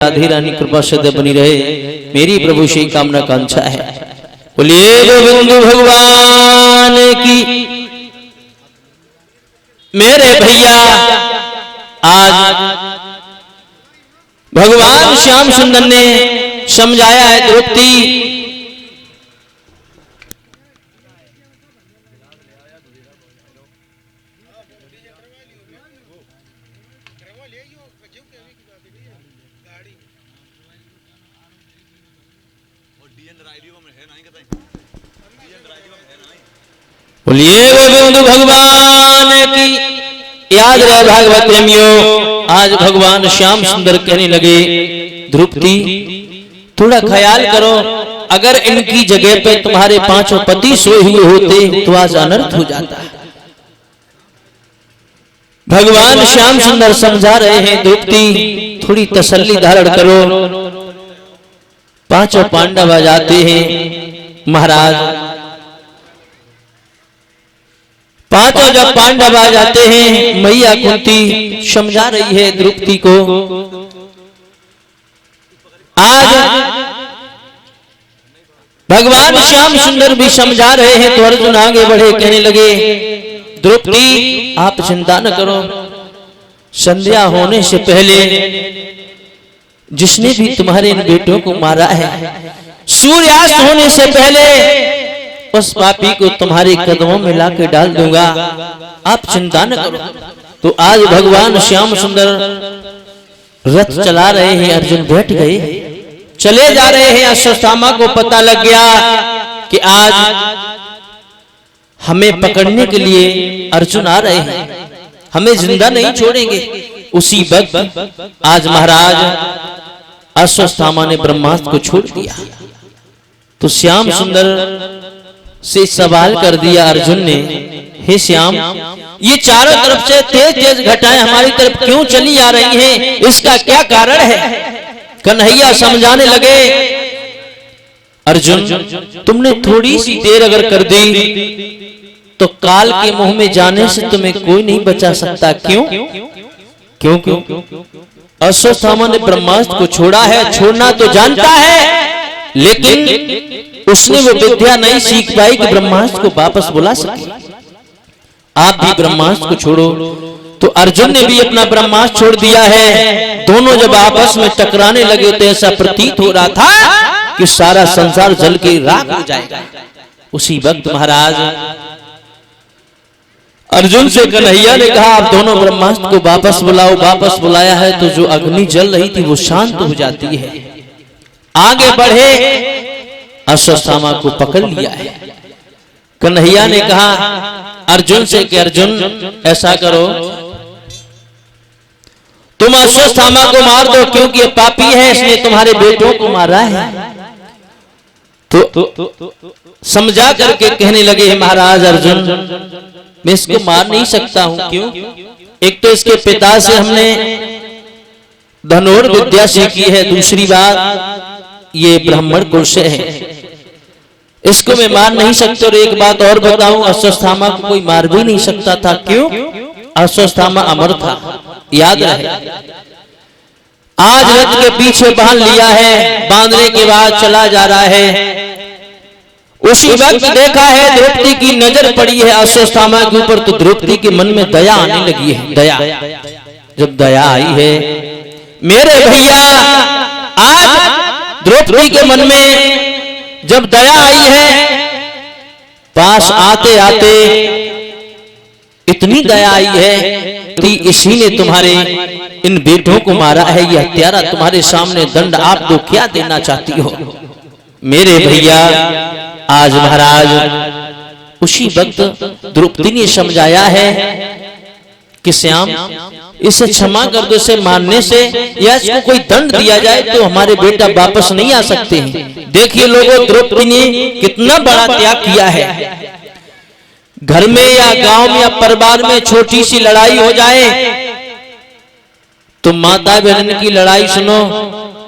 राधे रानी कृपा सदा बनी रहे, मेरी प्रभु से कामना कांक्षा है। बोलिए गोविंद भगवान की। मेरे भैया आज भगवान श्याम सुंदर ने समझाया है द्रौपदी बोलिए गोविंद भगवान की। याद रहे भागवत प्रेमियों, आज भगवान श्याम सुंदर कहने लगे द्रौपदी थोड़ा ख्याल करो, अगर इनकी जगह पे तुम्हारे पांचों पति सोए हुए होते तो आज अनर्थ हो जाता। भगवान श्याम सुंदर समझा रहे हैं द्रौपदी थोड़ी तसल्ली धारण करो। पांचों पांडव आ जाते हैं महाराज। पांचों जब पांडव आ जाते हैं, मैया कुंती समझा रही है द्रौपदी को। आज भगवान श्याम सुंदर भी समझा रहे हैं तो अर्जुन आगे बढ़े कहने लगे द्रौपदी आप चिंता न करो, संध्या होने से पहले जिसने भी तुम्हारे इन बेटों को मारा है, सूर्यास्त होने से पहले उस पापी को तुम्हारे कदमों में लाकर डाल दूंगा, आप चिंता न करो। तो आज भगवान श्याम सुंदर रथ चला रहे हैं, अर्जुन बैठ गए, चले जा रहे हैं। अश्वत्थामा को पता लग गया कि आज हमें पकड़ने के लिए अर्जुन आ रहे हैं, हमें जिंदा नहीं छोड़ेंगे। उसी वक्त आज महाराज अश्वत्थामा ने ब्रह्मास्त्र को छोड़ दिया। तो श्याम सुंदर से सवाल कर दिया अर्जुन ने, हे श्याम ये चारों तरफ से तेज तेज घटाएं हमारी तरफ क्यों चली आ रही हैं, इसका क्या कारण है? कन्हैया समझाने लगे अर्जुन तुमने थोड़ी सी देर अगर कर दी तो काल के मुंह में जाने से तुम्हें कोई नहीं बचा सकता। क्यों क्यों क्यों? अश्वत्थामा ने ब्रह्मास्त्र को छोड़ा है, छोड़ना तो जानता है, लेकिन उसने वो विद्या नहीं सीख पाई कि ब्रह्मास्त्र को वापस बुला सके। आप भी ब्रह्मास्त्र को छोड़ो। तो अर्जुन ने भी अपना ब्रह्मास्त्र छोड़ दिया है। दोनों जब आपस में टकराने लगे तो ऐसा प्रतीत हो रहा था कि सारा संसार जल के राख हो जाएगा। उसी वक्त महाराज अर्जुन से कन्हैया ने कहा आप दोनों ब्रह्मास्त्र को वापस बुलाओ। वापस बुलाया है तो जो अग्नि जल रही थी वो शांत हो जाती है। आगे बढ़े, अश्वत्थामा को पकड़ लिया है। कन्हैया ने कहा अर्जुन से कि अर्जुन ऐसा करो तुम अश्वत्थामा को मार दो, क्योंकि ये पापी है, इसने तुम्हारे बेटों को मारा है। तो समझा करके कहने लगे महाराज अर्जुन मैं इसको मार नहीं सकता हूं। क्यों? एक तो इसके पिता से हमने धनुर्विद्या सीखी है, दूसरी बात ये ब्राह्मण कुल से है, इसको मैं मार नहीं सकता। और एक बात और बताऊं, अश्वत्थामा को कोई मार भी नहीं सकता था। क्यों? अश्वत्थामा अमर था, याद रहे। आज रथ के पीछे बांध लिया है, बांधने के बाद चला जा रहा है। उसी वक्त देखा है द्रौपदी की नजर पड़ी है अश्वत्थामा के ऊपर, तो द्रौपदी के मन में दया आने लगी है। दया, जब दया आई है मेरे भैया, आज द्रौपदी के मन में जब दया आई है, पास आते आते इतनी दया आई है कि इसी ने तुम्हारे इन बेटों को मारा है, यह हत्यारा तुम्हारे सामने दंड आप दो, क्या देना चाहती हो? मेरे भैया आज महाराज उसी वक्त द्रौपदी ने समझाया है कि श्याम इसे क्षमा कर दो, इसे मारने से या इसको कोई दंड दिया जाए तो हमारे बेटा वापस नहीं आ सकते हैं। देखिए लोगों, द्रौपदी ने कितना बड़ा त्याग किया है। घर में या गांव में या परिवार में छोटी सी लड़ाई हो जाए तो माता बहन की लड़ाई सुनो,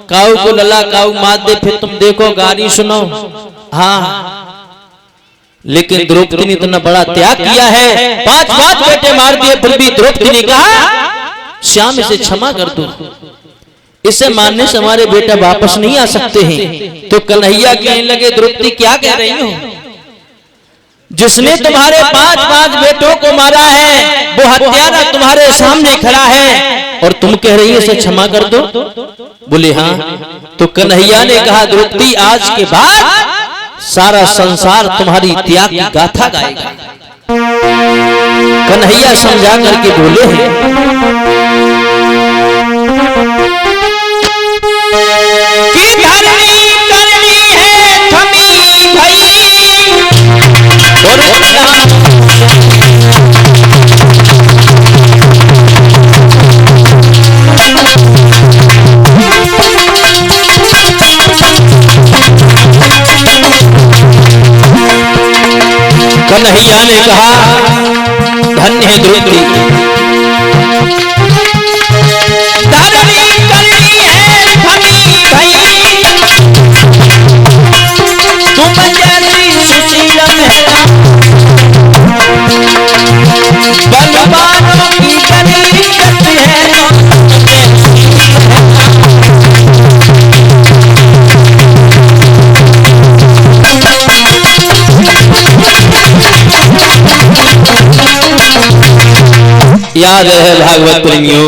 काऊ को लला काऊ मार दे, फिर तुम देखो गाली सुनो। हाँ, लेकिन द्रौपदी ने इतना बड़ा त्याग किया है, 5 बेटे मार दिए, फिर भी द्रौपदी ने कहा श्याम इसे क्षमा कर दो। इसे मानने से हमारे बेटा वापस नहीं आ सकते हैं। तो कन्हैया कहने लगे, द्रौपदी क्या कह रही हो? जिसने तुम्हारे 5 बेटों को मारा है वो हत्यारा तुम्हारे सामने खड़ा है और तुम कह रही है इसे क्षमा कर दो। बोले हाँ। तो कन्हैया ने कहा, द्रौपदी आज के बाद सारा संसार तुम्हारी त्याग की गाथा गाएगा। कन्हैया समझा करके बोले हैं, कि धरनी करनी है थमी भई और कन्हैया ने कहा, धन्य है द्रौपदी, धरनी करनी है थमी भई, तुम जैसी सुशीलम है, बलवानों की गरीबत है, याद है भागवत प्रेमियों।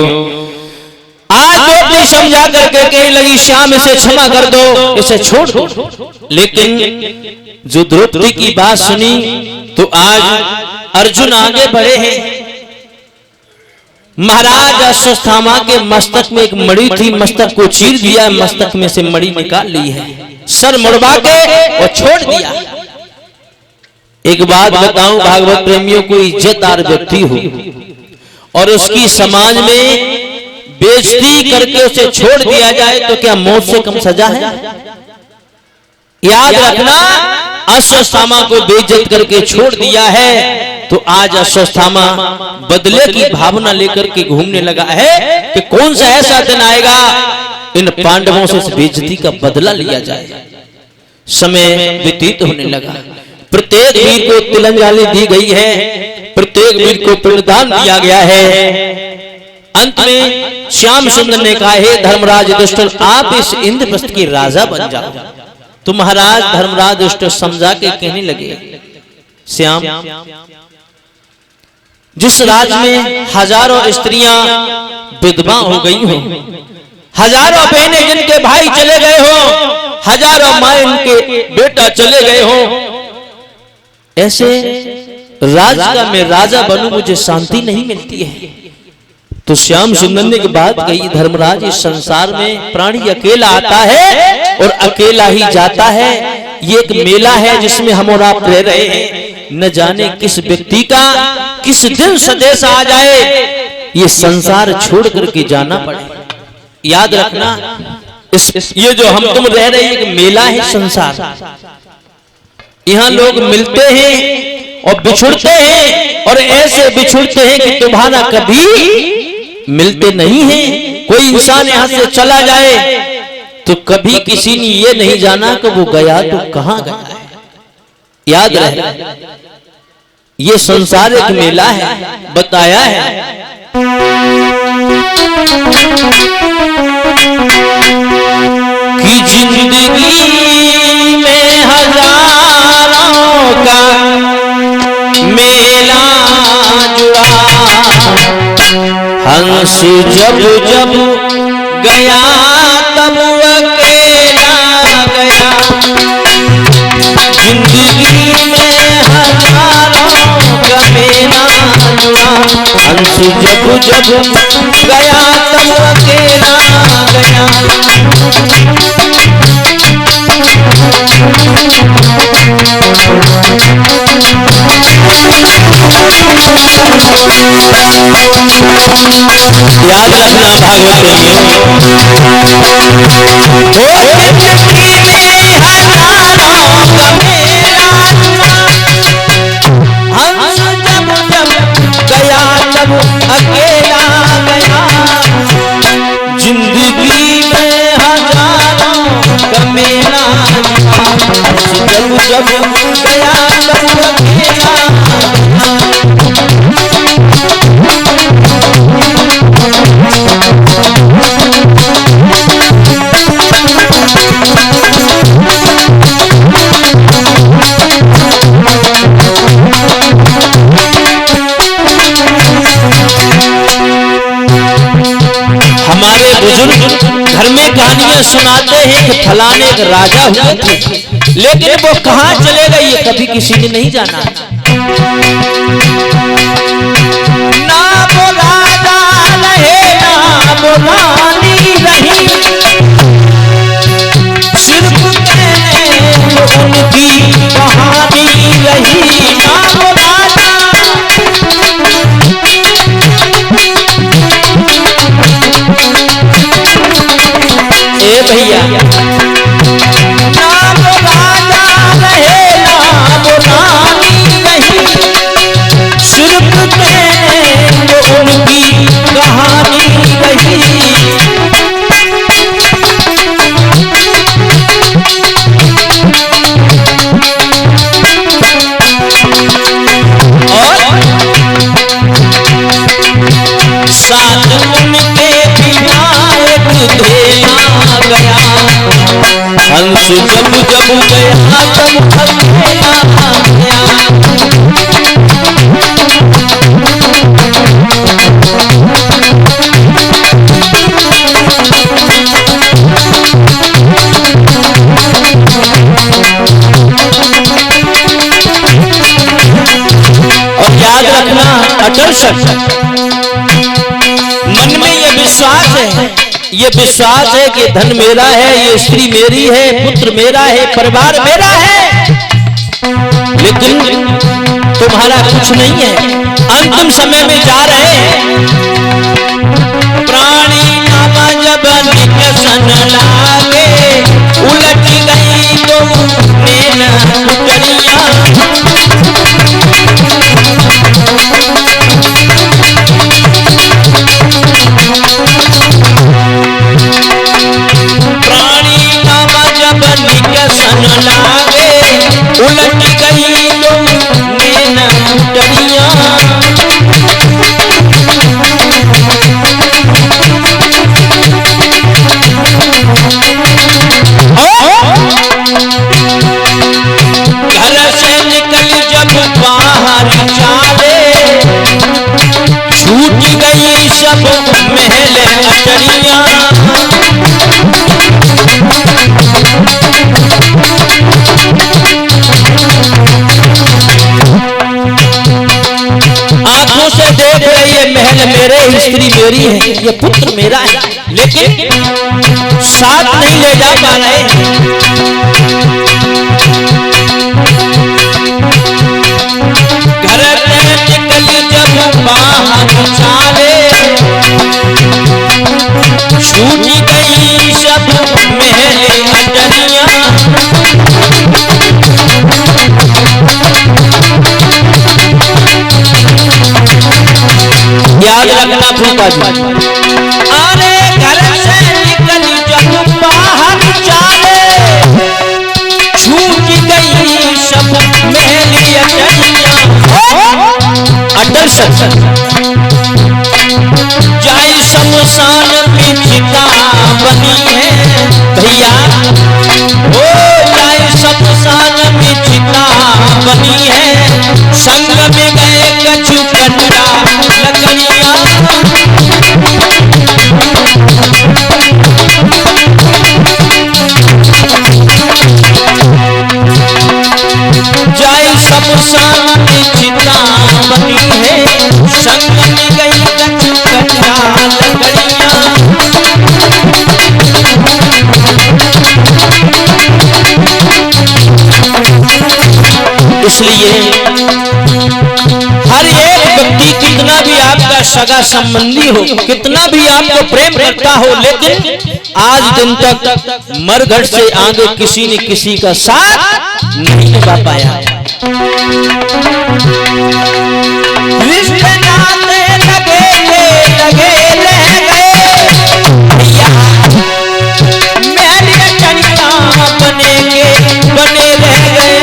आज द्रौपदी समझा करके कहने लगी, श्याम इसे क्षमा कर दो, इसे छोड़ दो। लेकिन जो द्रौपदी की बात सुनी तो आज अर्जुन आगे बढ़े हैं। महाराज अश्वत्थामा के मस्तक में एक मणि थी, मस्तक को चीर दिया, मस्तक में से मणि निकाल ली है, सर मुड़वा के और छोड़ दिया। एक बात बताऊं भागवत प्रेमियों, कोई इज्जतदार व्यक्ति हो और उसकी समाज में बेइज्जती करके उसे छोड़ दिया जाए तो क्या मौत से कम सजा है? याद रखना, अश्वत्थामा को बेइज्जत करके छोड़ दिया है तो आज अश्वत्थामा बदले की भावना लेकर के घूमने लगा है कि कौन सा ऐसा दिन आएगा इन पांडवों से इस बेइज्जती का बदला लिया जाए। समय व्यतीत होने लगा, प्रत्येक वीर को तिलंजलि दी गई है, प्रत्येक वीर को पिंडदान दिया गया है। अंत में श्याम सुंदर ने कहा, हे धर्मराज युधिष्ठिर, आप इस इंद्रप्रस्थ के राजा बन जाओ। तो महाराज धर्मराज युधिष्ठिर समझा के कहने लगे, श्याम, जिस राज में हजारों स्त्रियां विधवा हो गई हो, हजारों बहनें जिनके भाई चले गए हो, हजारों माए उनके बेटा चले गए हो, ऐसे राज का मैं राजा बनूं, मुझे शांति नहीं मिलती है। तो श्याम सुंदर ने की बात कही, धर्मराज, इस संसार में प्राणी अकेला आता है और अकेला ही जाता है। ये एक मेला है जिसमें हम और आप रह रहे हैं, न जाने किस व्यक्ति का किस दिन सदेश आ जाए, ये संसार छोड़ करके जाना पड़े। याद रखना, ये जो हम तुम रह रहे हैं एक मेला है संसार। यहाँ लोग मिलते हैं और बिछुड़ते हैं और ऐसे बिछुड़ते हैं कि तुम्हारा कभी मिलते नहीं हैं। कोई इंसान यहाँ से चला जाए तो कभी किसी ने ये नहीं जाना कि वो गया तो कहाँ गया है। याद रहे, ये संसार एक मेला है, बताया है। कि जिंदगी में हजारों का मेला जुड़ा, हंस जब जब गया तब अकेला गया। जिंदगी में हजारों का मेला जुड़ा, हंस जब जब गया तब अकेला गया। याद रखना भागवत हंस जब जब गया तब अकेला गया। जिंदगी में हजारों का मेला, जब जब गया तब अकेला। बुजुर्ग घर में कहानियां सुनाते हैं कि फलाने एक राजा हुए थे, लेकिन वो कहां चले गए ये कभी किसी ने नहीं जाना। ना वो राजा रहे ना वो रानी रही, सिर्फ उनकी कहानी रही। ना वो राजा ए भैया, ना वो राजा रहे ना वो रानी रही, सिर्फ वो उनकी कहानी रही। साथ उनके विनायक धेला गया, हंस जब जब गया तब अंधेरा गया। और याद रखना अटल शब्द मन में ये विश्वास है कि धन मेरा है, ये स्त्री मेरी है, पुत्र मेरा है, परिवार मेरा है, लेकिन तुम्हारा कुछ नहीं है। अंतिम समय में जा रहे हैं, प्राणी नामा जब निकसन लागे, उलट गई तो नैना टुकड़ियां। लागे उलट गई तो नैना टुकड़ियां। घर से निकल जब बाहर चाले, छूट गई सब महल अटरियां। आंखों से देख रहे ये महल मेरे, स्त्री मेरी है, ये पुत्र मेरा है, लेकिन साथ नहीं ले जा पा रहे। घर से निकल जब बाहर चाले, छूट गई सब महल अटरियां। याद रखना फूफा जी, अरे घर से निकल जब बाहर चाले, छूट गई सब महल अटरियां। अटल शब्द जाए शमशान में चिता बनी है भैया, ओ जाए शमशान में चिता बनी है, संग में गए कछु कंडा लकड़ियां। जाए शमशान में चिता बनी है, संग में गई कछु कंडा लकड़ियां। इसलिए हर एक व्यक्ति कितना भी आपका सगा संबंधी हो, कितना भी आपको प्रेम करता हो, लेकिन आज दिन तक मरघट से आगे किसी ने किसी का साथ नहीं निभा पाया। रिश्ते नाते लगे रह गए भैया, महल अटरियां बने रह गए।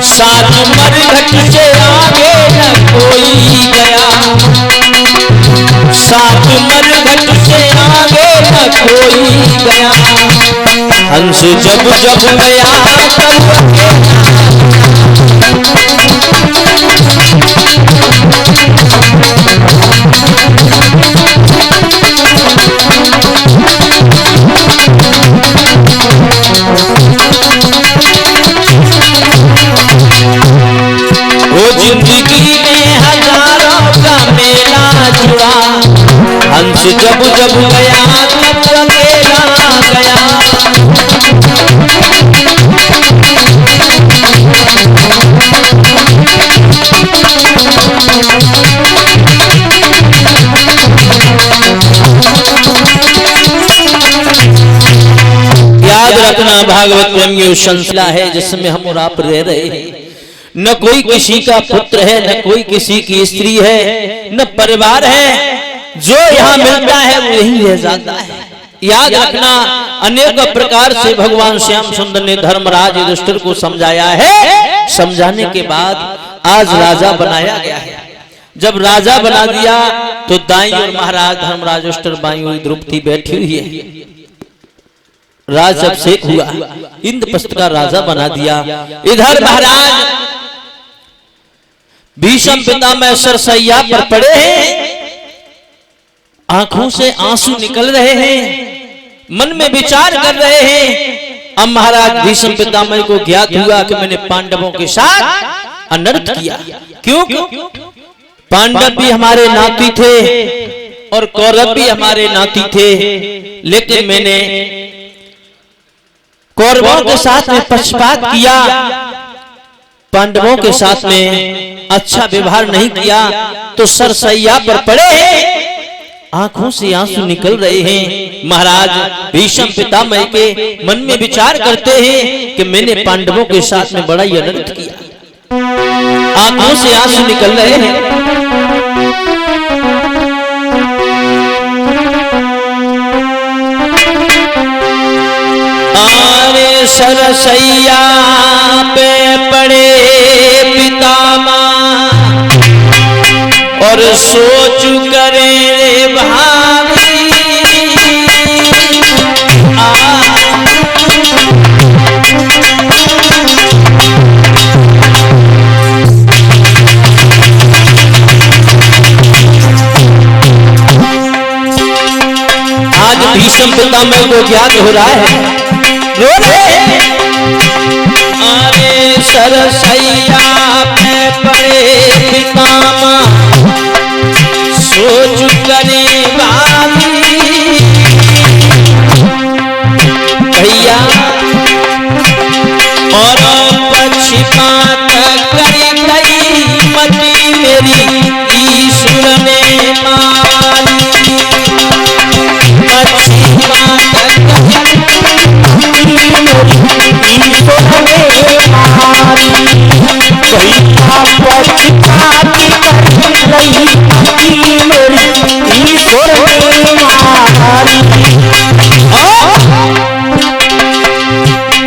साथ मरघट से आगे न कोई गया, साथ मरघट से आगे न कोई गया। हंस जब जब गया तब जिंदगी में हजारों का मेला जुड़ा, हंस जब जब गया तब अकेला गया। याद रखना, भागवत प्रेम की श्रृंखला है जिसमें हम और आप रह रहे हैं। न कोई किसी का पुत्र है, न कोई किसी की स्त्री है, न परिवार है। जो यहाँ मिलता है वो यही रह जाता है। याद रखना, अनेक प्रकार से भगवान श्याम सुंदर ने धर्मराज युधिष्ठिर को समझाया है। समझाने के बाद आज राजा बनाया गया है। जब राजा बना दिया तो दाई और महाराज धर्मराज युधिष्ठिर बाई हुई द्रौपदी बैठी हुई है। राज अभिषेक हुआ, इंद्रप्रस्थ का राजा बना दिया। इधर महाराज भीष्म पितामह सरसैया पर पड़े हैं, आंखों से आंसू निकल रहे हैं, मन में विचार कर रहे हैं। अब महाराज भीष्म पितामह को ज्ञात हुआ कि मैंने पांडवों के साथ अनर्थ किया। क्यों? पांडव भी हमारे नाती थे और कौरव भी हमारे नाती थे, लेकिन मैंने कौरवों के साथ में पक्षपात किया, पांडवों के साथ में अच्छा व्यवहार नहीं किया। तो सरसैया पर पड़े हैं, आंखों से आंसू निकल रहे हैं। महाराज भीष्म पितामह के मन में विचार करते हैं कि मैंने पांडवों के साथ में बड़ा ही अनर्थ किया। आंखों से आंसू निकल रहे हैं। सरसैया पे पड़े पितामह और सोच करे रे भाभी। आज भीष्म पितामह को ज्ञात हो रहा है, रो रहे। अरे सरसैया पे पड़े पितामह सोच करे भाभी। भैया और पक्षपात कर गई मती मेरी ईश्वर ने मारी।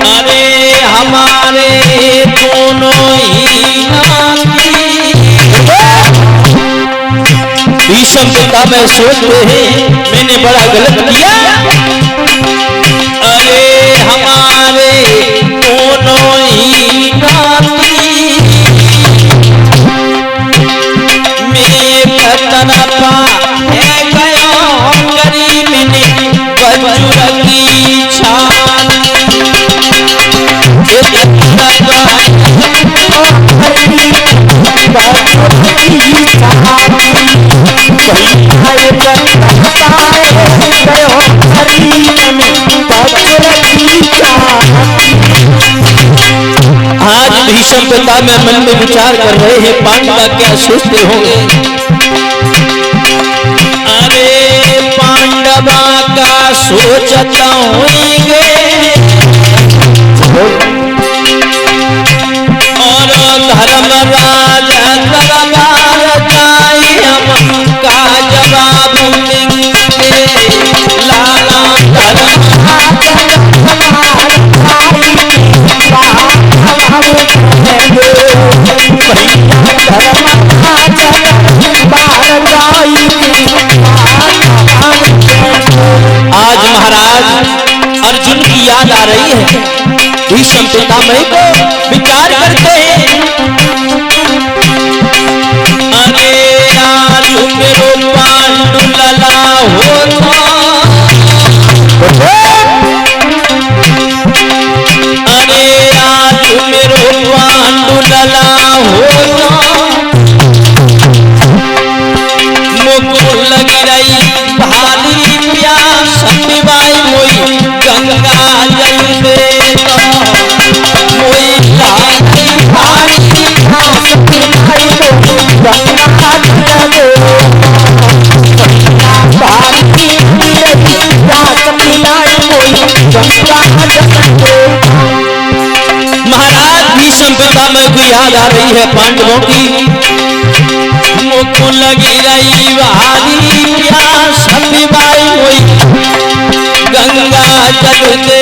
अरे हमारे दोनों ही नाती। भीष्म पितामह सोचते हैं मैंने बड़ा गलत किया। अरे हमारे दोनों ही नाती, मैं तरफा है गया गरीब ने बजुर की छान। आज भीष्म पितामह मन में विचार कर रहे हैं पांडव क्या सोचते होंगे। अरे पांडवा का सोचता होंगे और धर्मराज दरबार जाए हम का जवाब देंगे। लाला आज महाराज अर्जुन की याद आ रही है। भीष्म पितामह को विचार करते हैं। अरे आज मेरो पांडु लला होता। अरे आज मेरो पांडु लला होता। याद आ रही है पांडवों की। मुझको लगी रही भारी प्यास, बाई हुई गंगा जल दे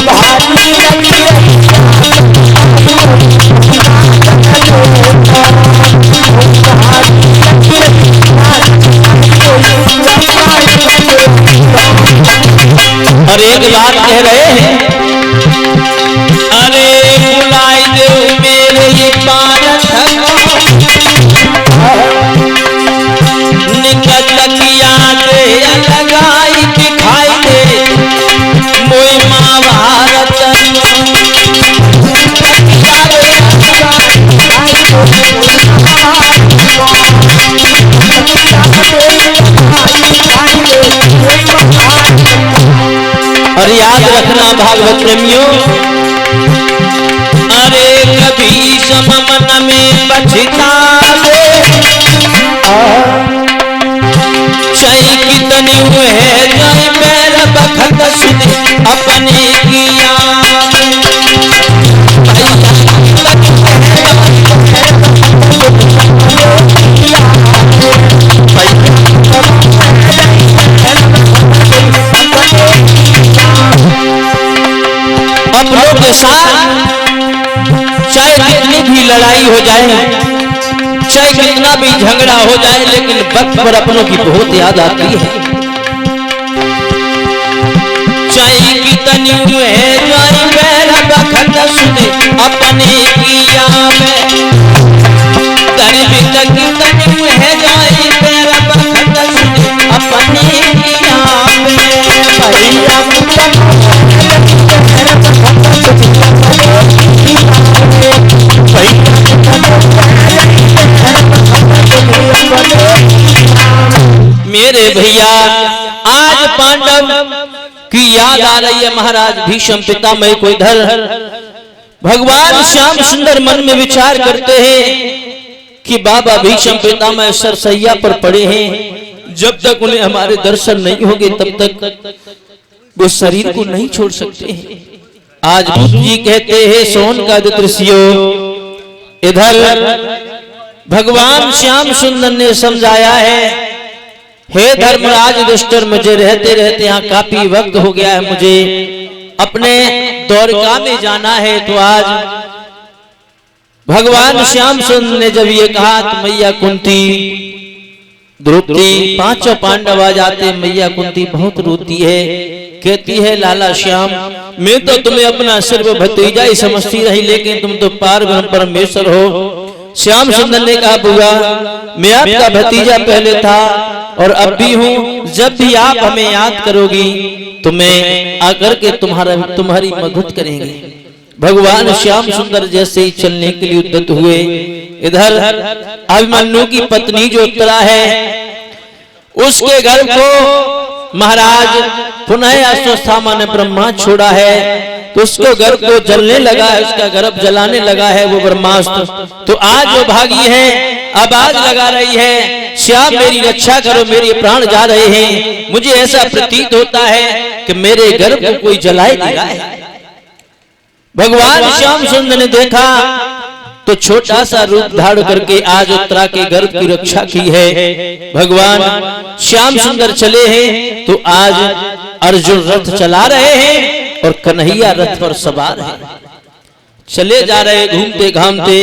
भारी और एक बात कह रहे हैं, अरे बुलाई दे मेरे ये पारथ निकट तकिया दे लगाई दिखाई दे मोई महाभारत और याद रखना भागवत प्रेमियों, अरे कभी सममन में पछतावे चाहे कितनी हुए जाए पैर बखत सुने अपने किया अपनों के साथ चाहे कितनी भी लड़ाई हो जाए, चाहे कितना भी झगड़ा हो जाए, लेकिन वक्त पर अपनों की बहुत याद आती है। चाहे कितनी है जाए पैर बखत सुने अपने किया दर्द कितनी है जाए पैर बखत सुने अपने किया मेरे भैया। आज पांडव की याद आ रही है महाराज भीष्म पितामह को। इधर भगवान श्याम सुंदर मन में विचार करते हैं कि बाबा भीष्म पितामह सरसैया पर पड़े हैं, जब तक उन्हें हमारे दर्शन नहीं होंगे तब तक वो शरीर को नहीं छोड़ सकते हैं। आज जी कहते हैं सोन का दृश्यो। इधर भगवान श्याम सुंदर ने समझाया है, हे धर्मराज युधिष्ठिर, मुझे रहते रहते यहाँ काफी वक्त हो गया है, मुझे अपने द्वारका में जाना है। तो आज भगवान श्याम सुंदर ने जब ये कहा तो मैया कुंती, द्रौपदी, पांचों पांडव आ जाते। मैया कुंती बहुत रोती है, कहती है लाला श्याम, मैं तो तुम्हें अपना सिर्फ भतीजा ही समझती रही, लेकिन तुम तो पार ब्रह्म परमेश्वर हो। श्याम सुंदर ने कहा बुआ, मैं आपका भतीजा पहले था और अब भी हूँ। जब भी आप हमें याद करोगी तो मैं आकर के तुम्हारी मदद करेंगे। भगवान श्याम सुंदर जैसे ही चलने के लिए उद्यत हुए, इधर अभिमन्यु की पत्नी जो उत्तरा है, उसके घर को महाराज पुनः अश्वत्थामा ने ब्रह्मा छोड़ा है, तो उसको गर्भ को जलने लगा है, उसका गर्भ जलाने लगा है वो ब्रह्मास्त्र। तो आज वो भागी है, आवाज लगा रही है, श्याम मेरी रक्षा करो, मेरे प्राण जा रहे हैं। मुझे ऐसा प्रतीत होता है कि मेरे गर्भ को कोई जलाए दे रहा है। भगवान श्याम सुंदर ने देखा तो छोटा सा रूप धारण करके आज उत्तरा के गर्भ की रक्षा की है। भगवान श्याम सुंदर चले हैं तो आज अर्जुन रथ चला रहे हैं और कन्हैया रथ पर सवार है। चले जा रहे, घूमते घामते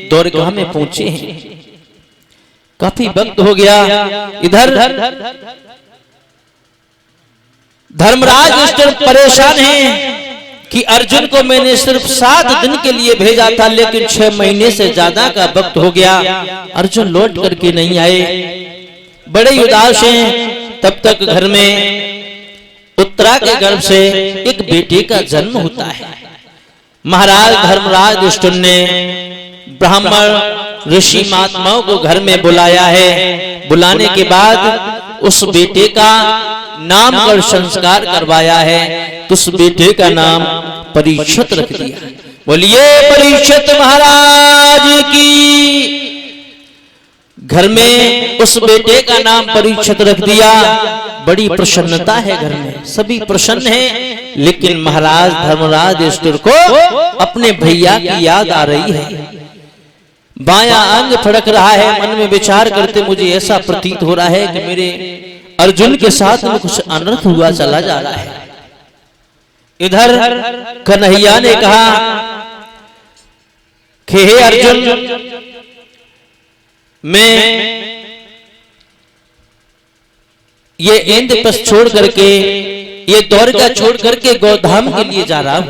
द्वारका में पहुंचे हैं। काफी वक्त हो गया। इधर धर्मराज युधिष्ठिर परेशान हैं कि अर्जुन को मैंने सिर्फ 7 दिन के लिए भेजा था, लेकिन 6 महीने से ज्यादा का वक्त हो गया, अर्जुन लौट करके नहीं आए। बड़े उदास हैं। तब तक घर में उत्तरा के गर्भ से एक बेटे का जन्म होता है। महाराज धर्मराज युधिष्ठिर ने ब्राह्मण ऋषि महात्माओं को घर में बुलाया है। बुलाने के बाद उस बेटे का नामकरण संस्कार करवाया है। तो उस बेटे का नाम परीक्षित रख दिया। बोलिए परीक्षित महाराज की। घर में उस बेटे का नाम परीक्षित रख दिया। बड़ी प्रसन्नता है घर में, सभी प्रसन्न हैं, लेकिन महाराज धर्मराज युधिष्ठिर को अपने भैया की याद आ रही है। बायां अंग फड़क रहा है, मन में विचार करते मुझे ऐसा प्रतीत हो रहा है कि मेरे अर्जुन के साथ में कुछ अनर्थ हुआ चला जा रहा है। इधर कन्हैया ने कहा कि हे अर्जुन, मैं ये इंद्रप्रस्थ छोड़ करके, ये द्वारका छोड़ करके गोधाम के लिए जा रहा हूं।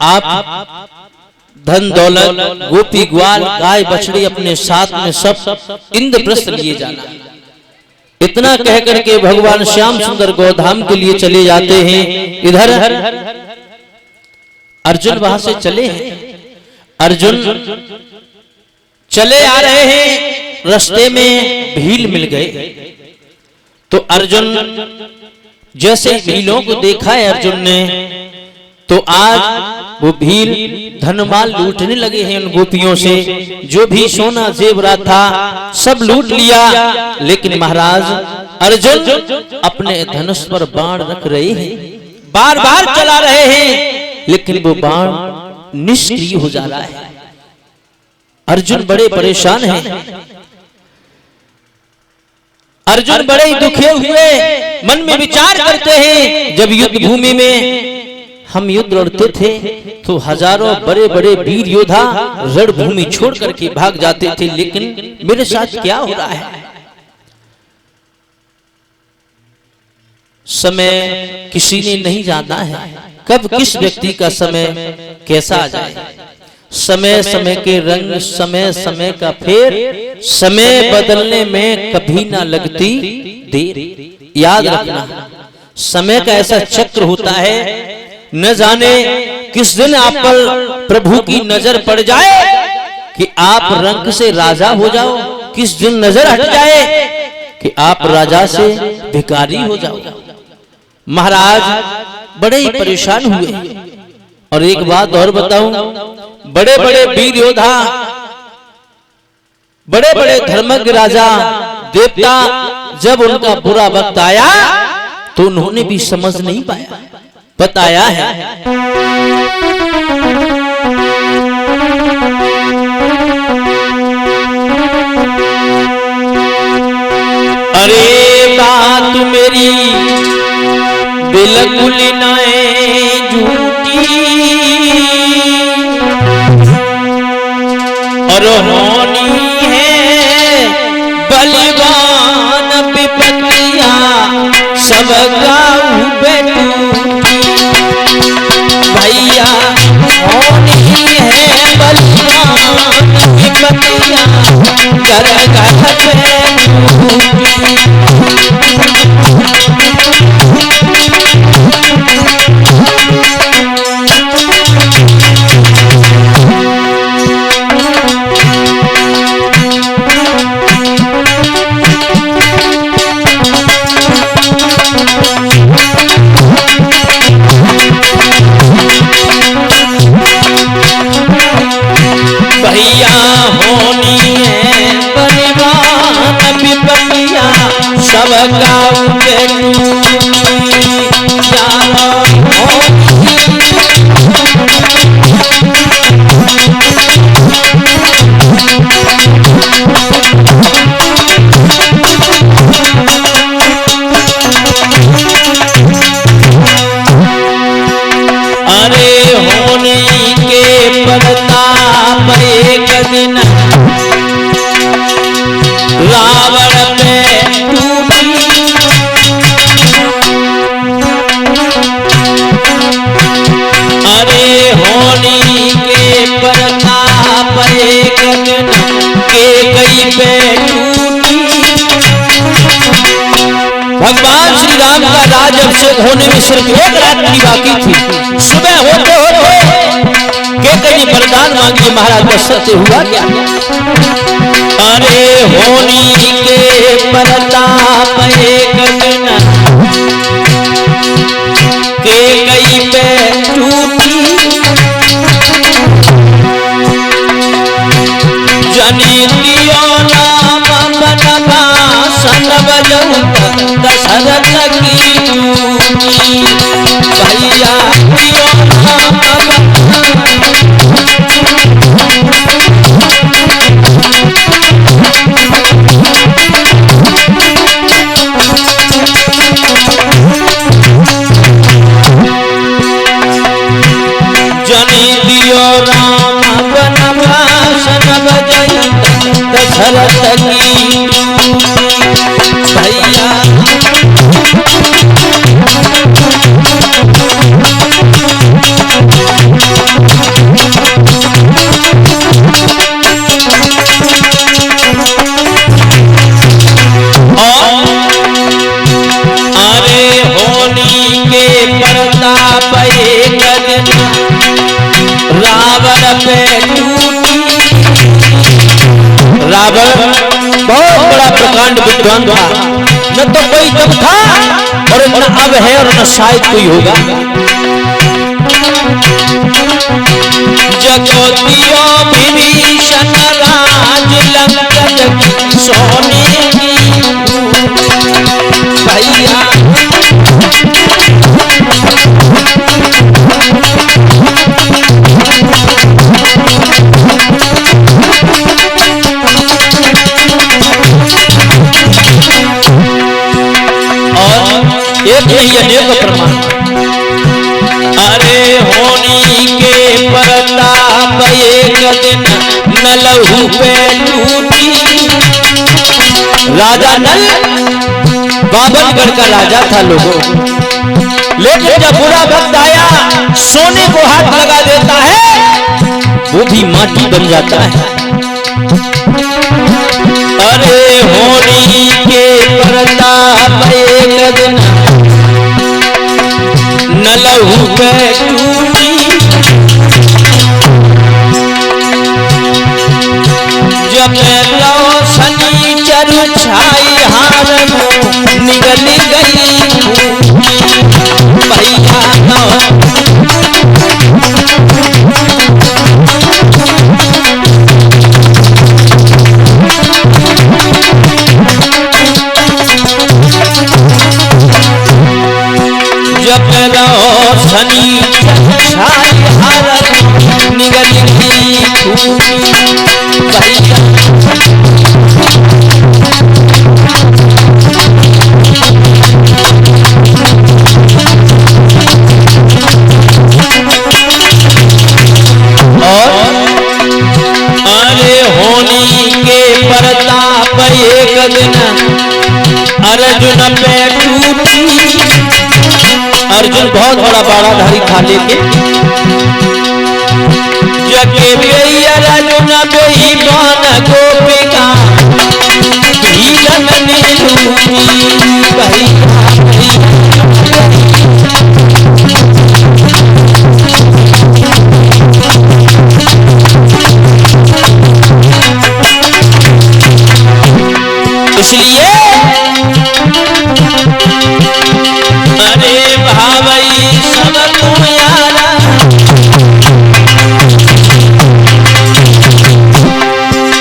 आप धन दौलत, गोपी ग्वाल, गाय बछड़ी अपने साथ में सब इंद्रप्रस्थ लिए जाना। इतना कह करके भगवान श्याम सुंदर गोधाम के लिए चले जाते हैं। इधर अर्जुन वहां से चले हैं। अर्जुन चले आ रहे हैं, रास्ते में भील मिल गए। तो अर्जुन जैसे भीलों को देखा है अर्जुन ने, तो आज वो भील धनमाल लूटने लगे हैं उन गोपियों से। जो भी सोना जेवरात था सब लूट लिया, लेकिन महाराज अर्जुन अपने धनुष पर बाण रख रहे हैं, बार बार चला रहे हैं, लेकिन वो बाण निष्क्रिय हो जा रहा है। अर्जुन बड़े परेशान हैं, अर्जुन बड़े ही दुखे हुए मन में विचार करते हैं। जब युद्ध भूमि में हम युद्ध लड़ते थे तो हजारों बड़े बड़े वीर योद्धा रणभूमि छोड़ करके भाग जाते थे, लेकिन मेरे साथ क्या हो रहा है? समय किसी ने नहीं जाना है, कब किस व्यक्ति का समय कैसा आ जाए। समय समय के रंग, समय समय का फेर, समय बदलने में कभी ना लगती देर। याद रखना, समय का ऐसा चक्र होता है, न जाने किस दिन आप पर प्रभु की नजर पड़ जाए कि आप रंक से राजा हो जाओ, किस दिन नजर हट जाए कि आप राजा से भिखारी हो जाओ। महाराज बड़े ही परेशान हुए। और एक बात और बताऊं, बड़े बड़े वीर योद्धा, बड़े बड़े धर्मज्ञ राजा, देवता, जब उनका बुरा वक्त आया तो उन्होंने भी समझ नहीं पाया। बताया है अरे बात मेरी बिल्कुल नहीं झूठी, और होनी है बलवान विपत्तियां सब गाँव बेटूटी। भैया होनी है बलवान विपत्तियां घर घर बेटूटी। भैया होनी है बलवान विपत्तियां सब गाँव बेटूटी। अरे होने के प्रताप एक दिन रावण पे टूटी। अरे होने के प्रताप एक दिन के कई पे टूटी। भगवान श्री राम का राज अभिषेक होने में सिर्फ एक रात की बाकी थी। सुबह होते वरदान मांगी, महाराज दशरथ से हुआ क्या? अरे होनी के प्रताप एक दिन के कई पे टूटी। जनी दियो नाम बनवासन बजऊ दशरथ की भैया दियो नाम जनी दियो राम बनवासन बजई दशरथ की भैया अरे होनी के प्रताप एक दिन रावण पे टूटी। रावण बहुत बड़ा प्रकांड विद्वान था, न तो कोई तब था और न अब है और न शायद कोई होगा। जगोतियो विभीषण राज लंकन सोने की भैया एक नहीं अनेक प्रमाण। अरे होनी के प्रताप एक दिन नलहु पे टूटी। राजा नल बाबनगढ़ का राजा था लोगों, लेकिन जब बुरा वक्त आया सोने को हाथ लगा देता है वो भी माटी बन जाता है। अरे होनी के प्रताप एक दिन नलहु पे टूटी। जब लो शनिचर छाई हार निकल गई भैया जब लो शनि छाई हार निकल गई भैया प्रताप एक दिन अर्जुन पे टूटी। अर्जुन बहुत बड़ा बाड़ाधारी था, लेकिन जगे अर्जुन बेही बान गोपिका भीलन इसलिए अरे भावई सब तुम यारा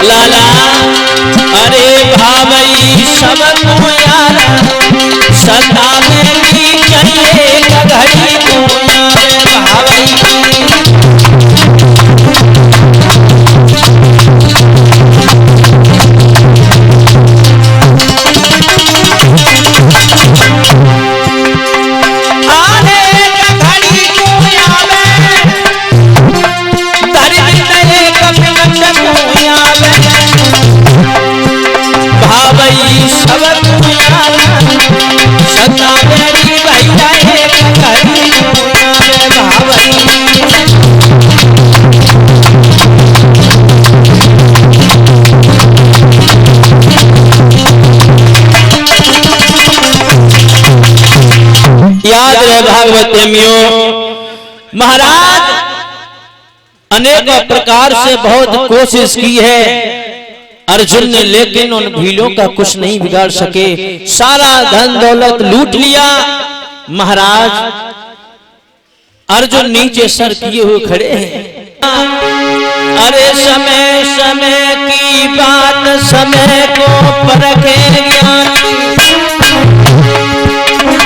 लाला। अरे भावई सब तुम यारा सदा मेरी चाहिए घड़ी भावई याद रहे भागवत प्रेमियों, महाराज अनेक प्रकार से बहुत कोशिश की है अर्जुन ने, लेकिन उन भीलों का कुछ नहीं बिगाड़ सके। सारा धन दौलत लूट लिया। महाराज अर्जुन नीचे सर किए हुए खड़े हैं। अरे समय समय की बात समय को परखे ज्ञानी,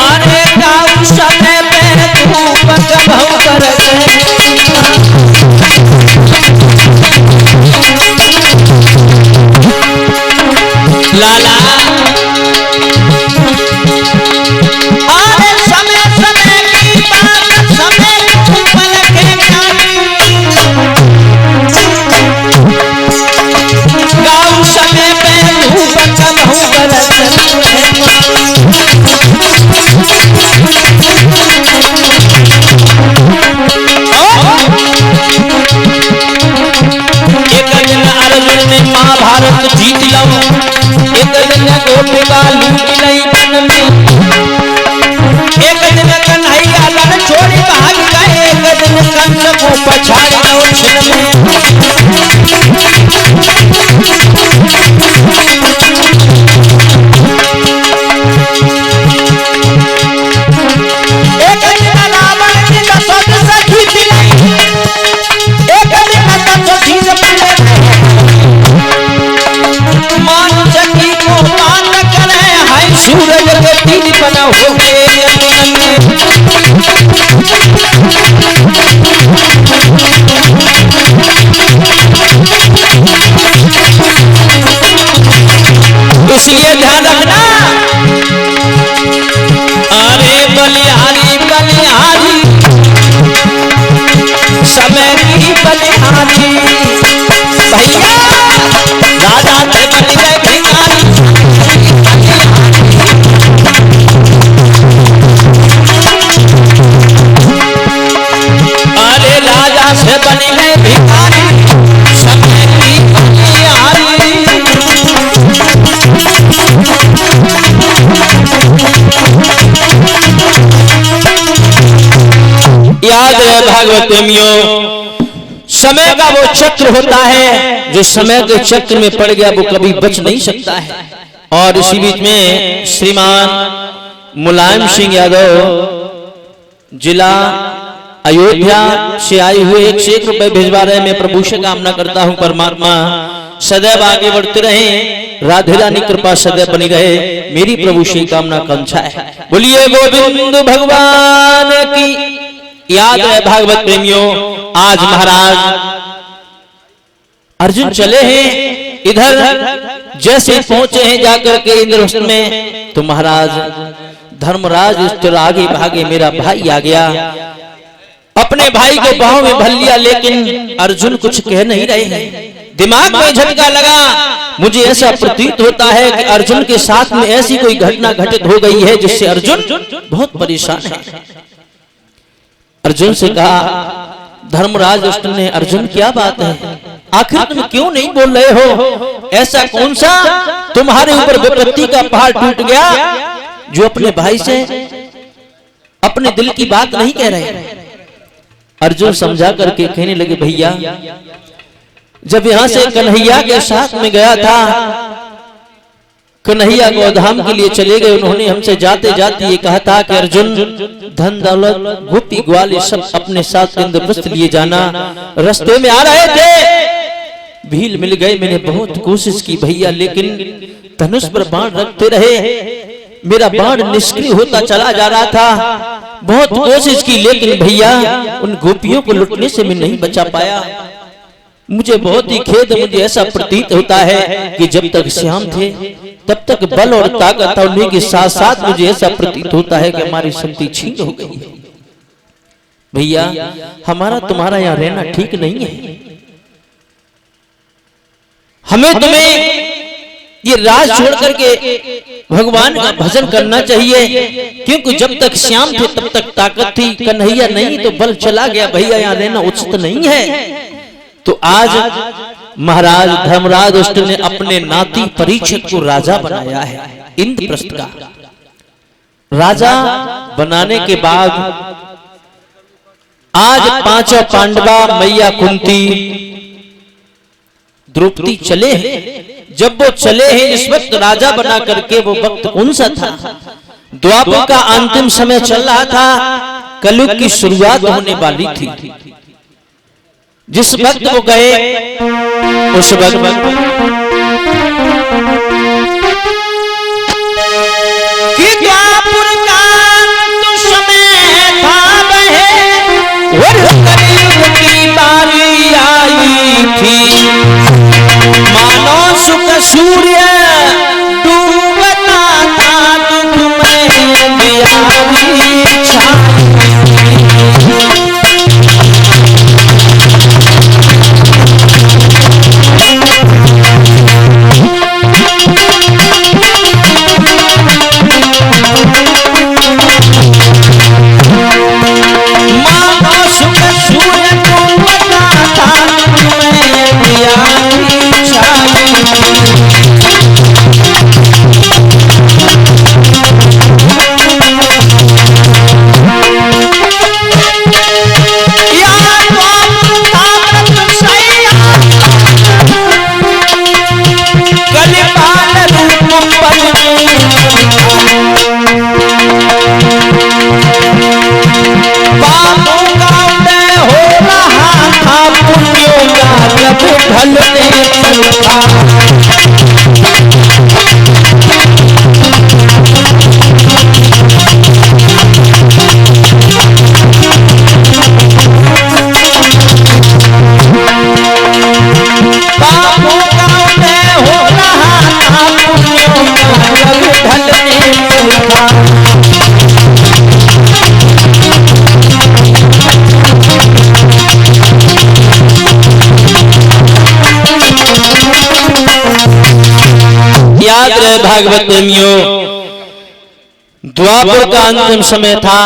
अरे गाँव समय पे धूप कभू करके लाला। अरे समय समय की बात समय को परखे ज्ञानी, गाँव समय पे धूप कभू करके महाभारत जीत लो, एक दिन गोपिका लूट लई वन में, एक दिन कन्हैया लड़ छोड़ी भाग गए, एक दिन कंस को पछाड़ दो छिन में। एक दिन रावण की दशरथ सखी थी, एक दिन दशरथी से पहले मानचकी को मान करे है, सूरज के तीन बना हो गए इसलिए ध्यान रखना। अरे बलिहारी बलिहारी समय की बलिहारी, भैया राजा थे बन गए भिखारी। अरे राजा से बन गए भिखारी, समय की बलिहारी। याद है भागवत प्रेमियों, समय का वो चक्र होता है जो समय के चक्र में पड़ गया वो कभी बच नहीं सकता है। और इसी बीच में श्रीमान मुलायम सिंह यादव जिला अयोध्या से आए हुए 101 रुपए भिजवा रहे। मैं प्रभु से कामना करता हूं परमात्मा सदैव आगे बढ़ते रहे, राधे रानी कृपा सदैव बनी रहे, मेरी प्रभु से कामना कांक्षा है। बोलिए गोविंद भगवान की। याद है भागवत प्रेमियों, आज महाराज अर्जुन चले हैं इधर, जैसे पहुंचे हैं जाकर के इंद्रप्रस्थ में तो महाराज धर्मराज इस तरह आगे भागे, मेरा भाई आ गया, अपने भाई को बाहों में भर लिया, लेकिन अर्जुन कुछ कह नहीं रहे हैं। दिमाग में झटका लगा, मुझे ऐसा प्रतीत होता है कि अर्जुन के साथ में ऐसी कोई घटना घटित हो गई है जिससे अर्जुन बहुत परेशान है। अर्जुन से कहा, धर्मराज दुष्ट ने, अर्जुन क्या बात है, आखिर तुम क्यों नहीं बोल रहे हो? ऐसा कौन सा तुम्हारे ऊपर विपत्ति का पहाड़ टूट गया जो अपने भाई से अपने दिल की बात नहीं कह रहे? अर्जुन समझा करके कहने लगे, भैया जब यहां से कन्हैया के साथ में गया था, कन्हैया गोधाम के लिए चले गए, उन्होंने हमसे जाते जाते ये कहा था कि अर्जुन धन दौलत गोपी ग्वाल सब अपने साथ इंद्रप्रस्थ लिए जाना। रास्ते में आ रहे थे, भील मिल गए, मैंने बहुत कोशिश की भैया, लेकिन धनुष पर बाण रखते रहे, मेरा बाण निष्क्रिय होता चला जा रहा था, बहुत कोशिश की, लेकिन भैया उन गोपियों को लुटने से मैं नहीं बचा पाया। मुझे बहुत ही खेद, मुझे ऐसा प्रतीत होता है कि जब तक श्याम थे तब तक बल और ताकत होने के साथ साथ मुझे ऐसा प्रतीत होता है कि हमारी शक्ति छीन हो गई है। भैया हमारा तुम्हारा यहाँ रहना ठीक नहीं है, हमें तुम्हें ये राज छोड़ करके भगवान का भजन करना चाहिए, क्योंकि जब तक श्याम थे तब तक ताकत थी, कन्हैया नहीं तो बल चला गया, भैया यहाँ रहना उचित नहीं है। तो आज महाराज धर्मराज दुष्ट ने अपने नाती परीक्षित को राजा बनाया है, इंद्रप्रस्थ का राजा बनाने के बाद आज पांचों पांडवा, मैया कुंती, द्रौपदी चले हैं। जब वो चले हैं इस वक्त राजा बना करके, वो वक्त कौन सा था? द्वापर का अंतिम समय चल रहा था, कलयुग की शुरुआत होने वाली थी। जिस वक्त वो गए उस वक्त कि द्वापर का तो समय था बहे और कलयुग की बारी आई थी, मानो सुख सूर्य डूबता था दुख में बियारी छाई। याद रहे भागवत प्रेमियों, द्वापर का अंतिम समय था,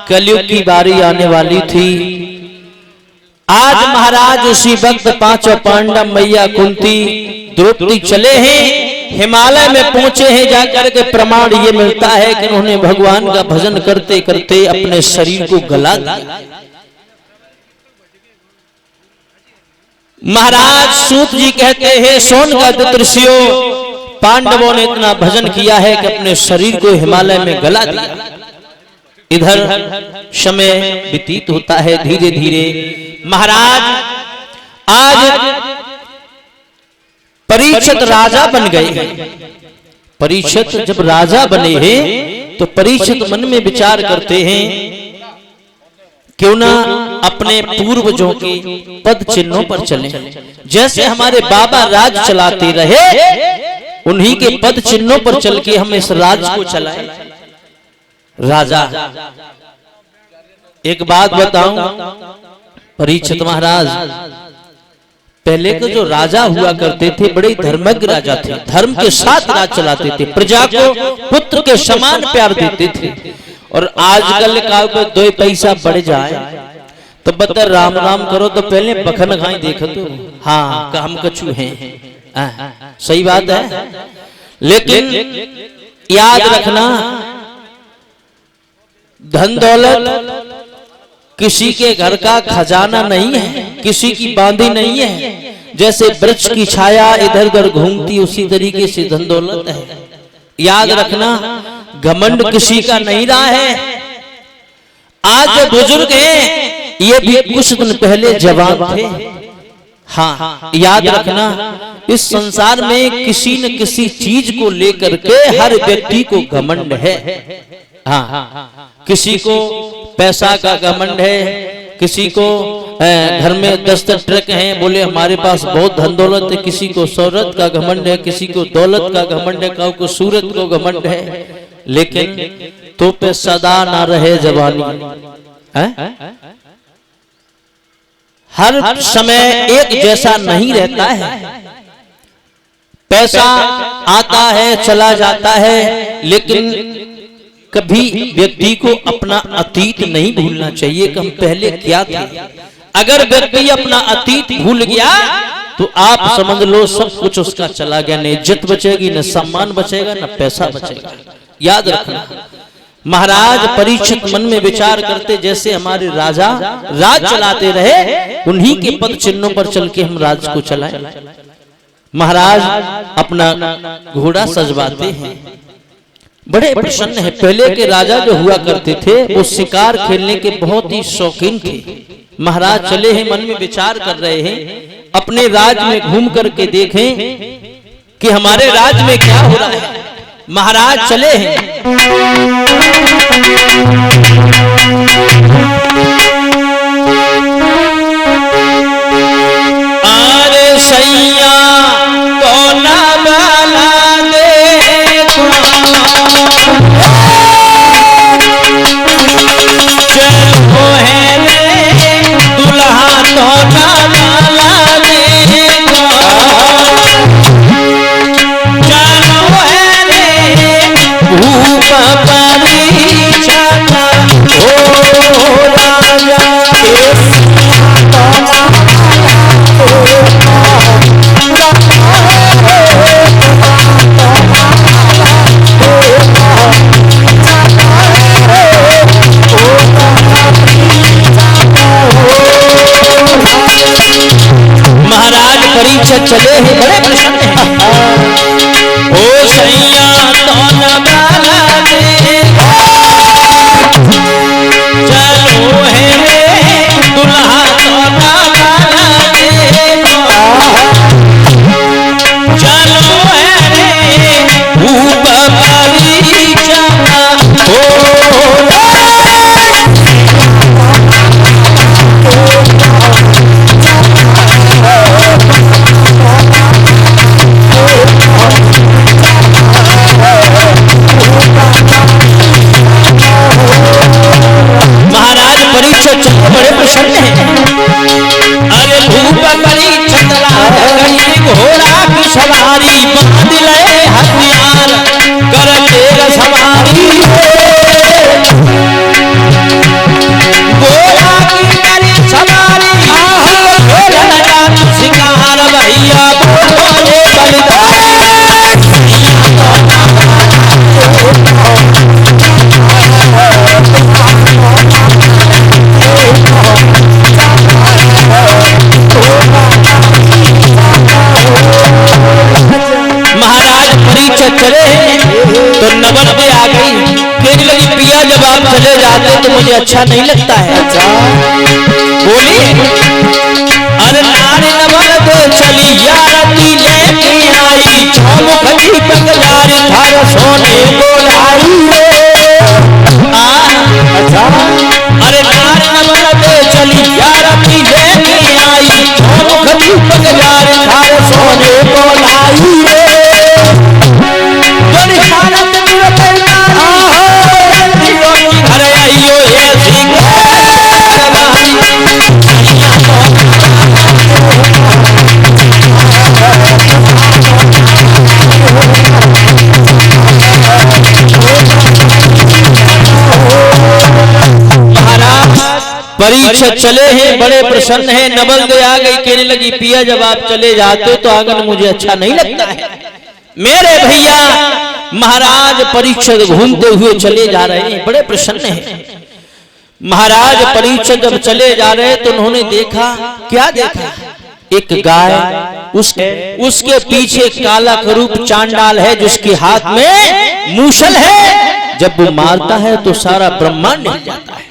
कलयुग की बारी आने वाली थी। आज महाराज उसी वक्त पांचों पांडव, मैया कुंती, द्रौपदी चले हैं, हिमालय में पहुंचे हैं। जाकर के प्रमाण ये मिलता है कि उन्होंने भगवान का भजन करते करते अपने शरीर को गला दिया। महाराज सूत जी कहते हैं, सोनकादिक ऋषियों, पांडवों ने इतना भजन किया है कि अपने शरीर को हिमालय में गला दिया। इधर समय व्यतीत होता है धीरे धीरे। महाराज आज परीक्षित राजा बन गए। परीक्षित जब राजा बने हैं तो परीक्षित मन में विचार करते हैं, क्यों ना अपने पूर्वजों के पद चिन्हों पर चलें। जैसे हमारे बाबा राज चलाते रहे, उन्हीं के पद चिन्हों पर चल के हम इस राज को चलाएं। राजा, एक बात बताऊं, परीक्षित महाराज पहले के जो राजा हुआ करते थे बड़े धर्मज्ञ राजा थे, धर्म के साथ राज चलाते थे, प्रजा को पुत्र के समान प्यार देते थे। और आजकल का दो पैसा बढ़ जाए तो बता राम राम करो तो पहले बखन खाई देखो तो हाँ हम कछु हैं। सही बात है, लेकिन याद रखना, धन दौलत किसी के घर का खजाना नहीं है, किसी की बांधी नहीं है। जैसे वृक्ष की छाया इधर उधर घूमती, उसी तरीके से धन दौलत है। याद रखना, घमंड किसी का नहीं रहा है। आज जो बुजुर्ग हैं ये भी कुछ दिन पहले जवान थे। हाँ, याद रखना, इस संसार में किसी न किसी चीज को लेकर के हर व्यक्ति को घमंड है। हाँ, किसी को पैसा का घमंड है, किसी को घर में 10 ट्रक हैं, बोले हमारे पास बहुत धन दौलत है। किसी को शोहरत का घमंड है, किसी को दौलत का घमंड है, किसी को सूरत को घमंड है। लेकिन तो पे सदा ना रहे जवानी है? हर समय एक जैसा नहीं रहता है। पैसा आता है चला जाता है, लेकिन कभी व्यक्ति को अपना अतीत नहीं भूलना चाहिए कि हम पहले क्या थे। अगर व्यक्ति अपना अतीत भूल गया तो आप समझ लो सब कुछ उसका चला गया। न इज्जत बचेगी, न सम्मान बचेगा, न पैसा बचेगा। याद रखना, महाराज परीक्षित मन में विचार करते, जैसे हमारे राजा राज चलाते रहे, उन्हीं के पद चिन्हों पर चल के हम राज को चलाएं। महाराज अपना घोड़ा सजवाते हैं, बड़े प्रसन्न है। पहले के राजा जो हुआ करते थे वो शिकार खेलने के बहुत ही शौकीन थे। महाराज चले हैं, मन में विचार कर रहे हैं, अपने राज में घूम करके देखें कि हमारे राज में क्या हो रहा है। महाराज चले हैं, अरे सैया तो ना बाला देखो, चलो है रे दुल्हा तो ना बाला देखो, चलो है रे भूप परीक्षा हो राजा महाराज परीक्षित चले हैं, बड़े प्रसन्न हैं। ओ सैया तो न बाला देखो, चलो है दुल्हा तो न बाला देखो, चलो है रे भूप परीक्षा हो परीक्षित बड़े प्रसन्न हैं। अरे भूप परीक्षित घोड़ा की सवारी, बांध ले हथियार कर तेरा सवारी, घोड़ा की करी सवारी शिकार भैया बोले महाराज परीक्षित चले तो नबल में आ गई, कहने लगी पिया जब आप चले जाते तो मुझे अच्छा नहीं लगता है। बोली अरे नारे नबल तो चली यारती लेके आई, चौमुख की पगलारी थार सोने बोलाई अरे नारे नबल तो चली यारती लेके आई, चौमुख की पगलारी थार सोने बोलाई अरे आइयो ये सिंह परीक्षित चले हैं, बड़े प्रसन्न हैं। नबल दे आ गई, कहने लगी पिया जब आप चले जाते तो आंगन मुझे अच्छा नहीं लगता है। मेरे भैया महाराज परीक्षित घूमते हुए चले जा रहे हैं, बड़े प्रसन्न हैं। महाराज परीक्षित जब चले जा रहे तो उन्होंने देखा, क्या देखा? एक गाय, उसके पीछे काला करूप चांडाल है जिसके हाथ में मूसल है, जब वो मारता है तो सारा ब्रह्मांड हिल जाता है।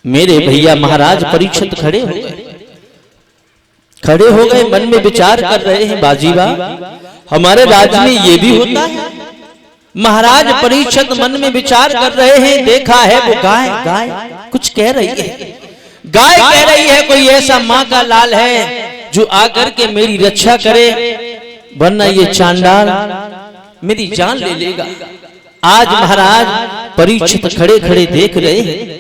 मेरे भैया महाराज परीक्षित खड़े हो गए, मन में विचार कर रहे हैं, बाजीबा हमारे राज्य में ये भी होता है। महाराज परीक्षित मन में विचार कर रहे हैं, देखा है वो गाय कुछ कह रही है, गाय कह रही है कोई ऐसा माँ का लाल है जो आकर के मेरी रक्षा करे, वरना ये चांडाल मेरी जान ले लेगा। आज महाराज परीक्षित खड़े खड़े देख रहे हैं।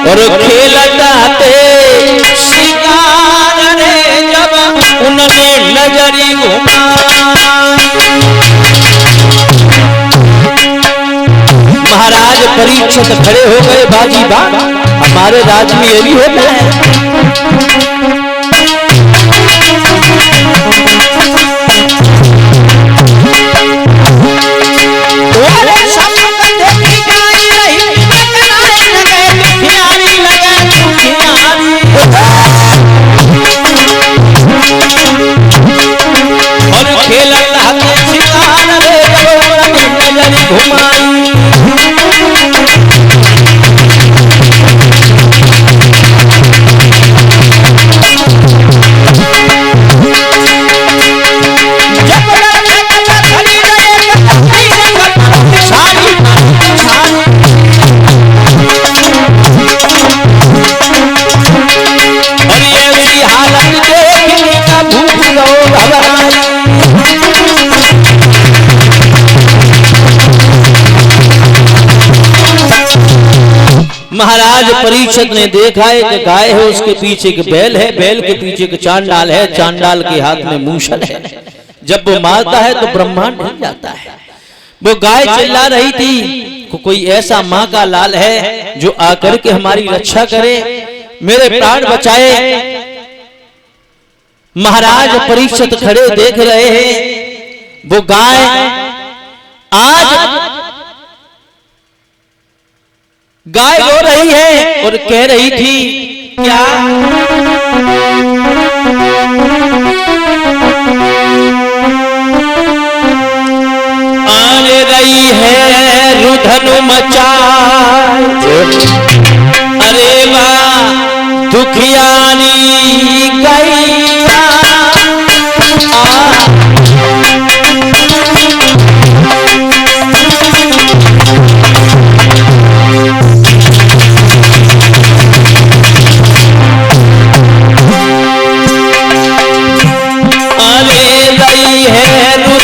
और खेलताते शिकार रे जब उन्होंने नजरी घुमा, महाराज परीक्षित खड़े हो गए, बाजीबा हमारे राज्य में ये भी होता है। महाराज परीक्षित ने देखा एक गाय है, उसके पीछे एक बैल है, बैल के पीछे एक चांडाल है, चांडाल के हाथ में मूसल है। जब वो मारता है तो ब्रह्मांड हिल जाता है। वो गाय चिल्ला रही थी कोई ऐसा माँ का लाल है जो आकर के हमारी रक्षा करे, मेरे प्राण बचाए। महाराज परीक्षित खड़े देख रहे हैं, वो गाय रो रही है और कह रही थी क्या आने रही है रुधनु मचाए, अरे वाह दुखियानी गैया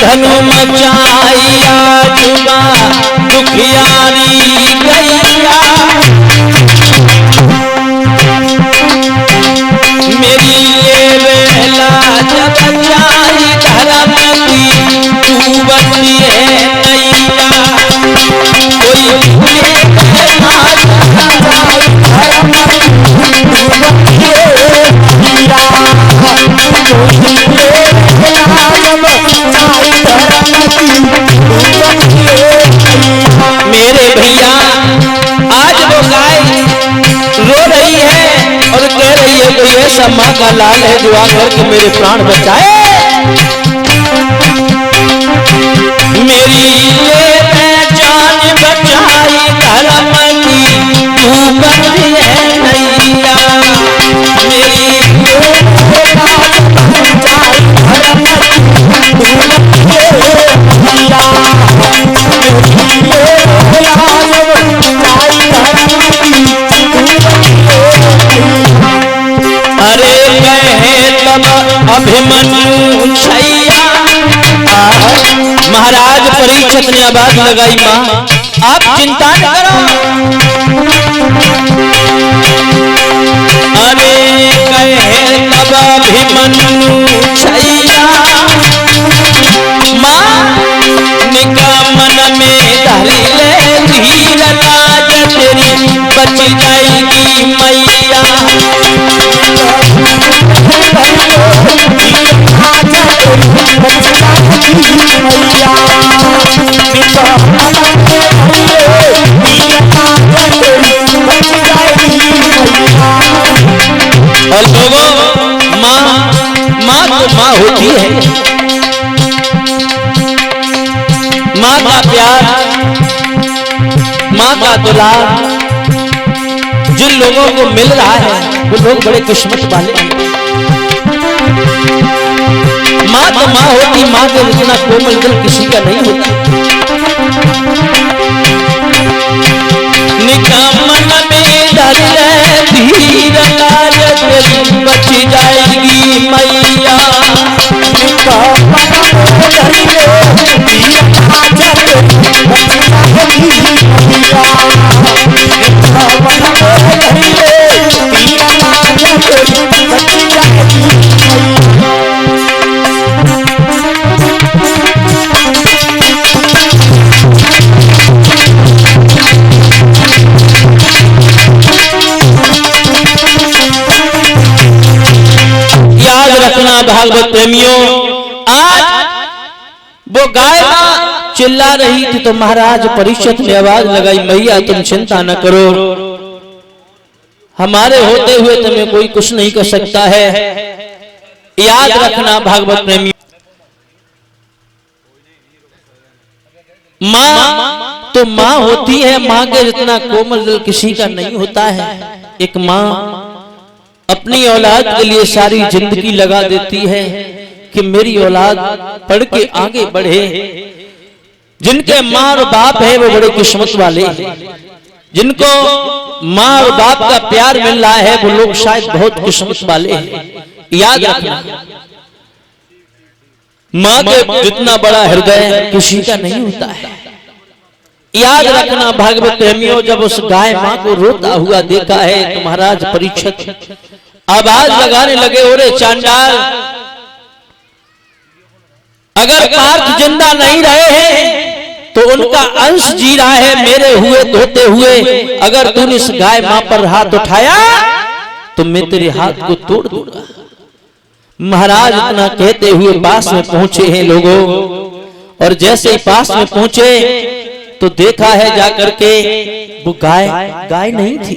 धनु मचाइया जुबा दुखियारी गैया, मेरी ये बेला जब जाई धर्म की तू बची है नैया, कोई मेरे भैया आज वो गाय रो रही है और कह रही है कोई ऐसा माँ का लाल है जो आकर के मेरे प्राण बचाए। मेरी ये जान बचाई धर्म की तू बची है नैया, मेरी अरे कहे तब अभिमन्यु छैया। महाराज परीक्षित ने आवाज लगाई, माँ आप चिंता न करो। अरे कहे तब अभिमन्यु छैया, माँ निगमन में धरी ले धीर लाज तेरी बच जाएगी मैया। और लोगों माँ तो माँ होती है, माँ का प्यार, माँ का दुलार जिन लोगों को मिल रहा है वो लोग बड़े किस्मत वाले हैं। माँ तो माँ होती, माँ के जितना कोमल दिल किसी का नहीं होता। निगमन में धर धीर लाज तेरी बच जाएगी मैया। भागवत प्रेमियों, आज वो गाय चिल्ला रही थी तो महाराज परीक्षित ने आवाज लगाई, मैया तुम चिंता न करो, हमारे होते हुए तुम्हें कोई कुछ नहीं कर सकता है। याद रखना भागवत प्रेमियों, माँ तो माँ होती है, माँ के जितना कोमल दिल किसी का नहीं होता है। एक माँ अपनी औलाद के लिए सारी जिंदगी लगा देती है कि मेरी औलाद पढ़ के आगे बढ़े। जिनके माँ और बाप है वो बड़े किस्मत वाले हैं, जिनको माँ और बाप का प्यार मिल रहा है वो लोग शायद बहुत किस्मत वाले हैं। याद रखना, माँ के जितना बड़ा हृदय किसी का नहीं होता है। याद रखना भागवत प्रेमियों, जब उस गाय मां को रोता हुआ देखा है तो महाराज परीक्षित आवाज लगाने लगे, ओरे चांडाल, अगर पार्थ जिंदा नहीं रहे हैं तो उनका अंश जी रहा है मेरे हुए धोते हुए, अगर तूने इस गाय मां पर हाथ उठाया तो मैं तेरे हाथ को तोड़ दूंगा। महाराज इतना कहते हुए पास में पहुंचे हैं लोगों, और जैसे ही पास में पहुंचे तो देखा है जाकर के वो गाय नहीं थी,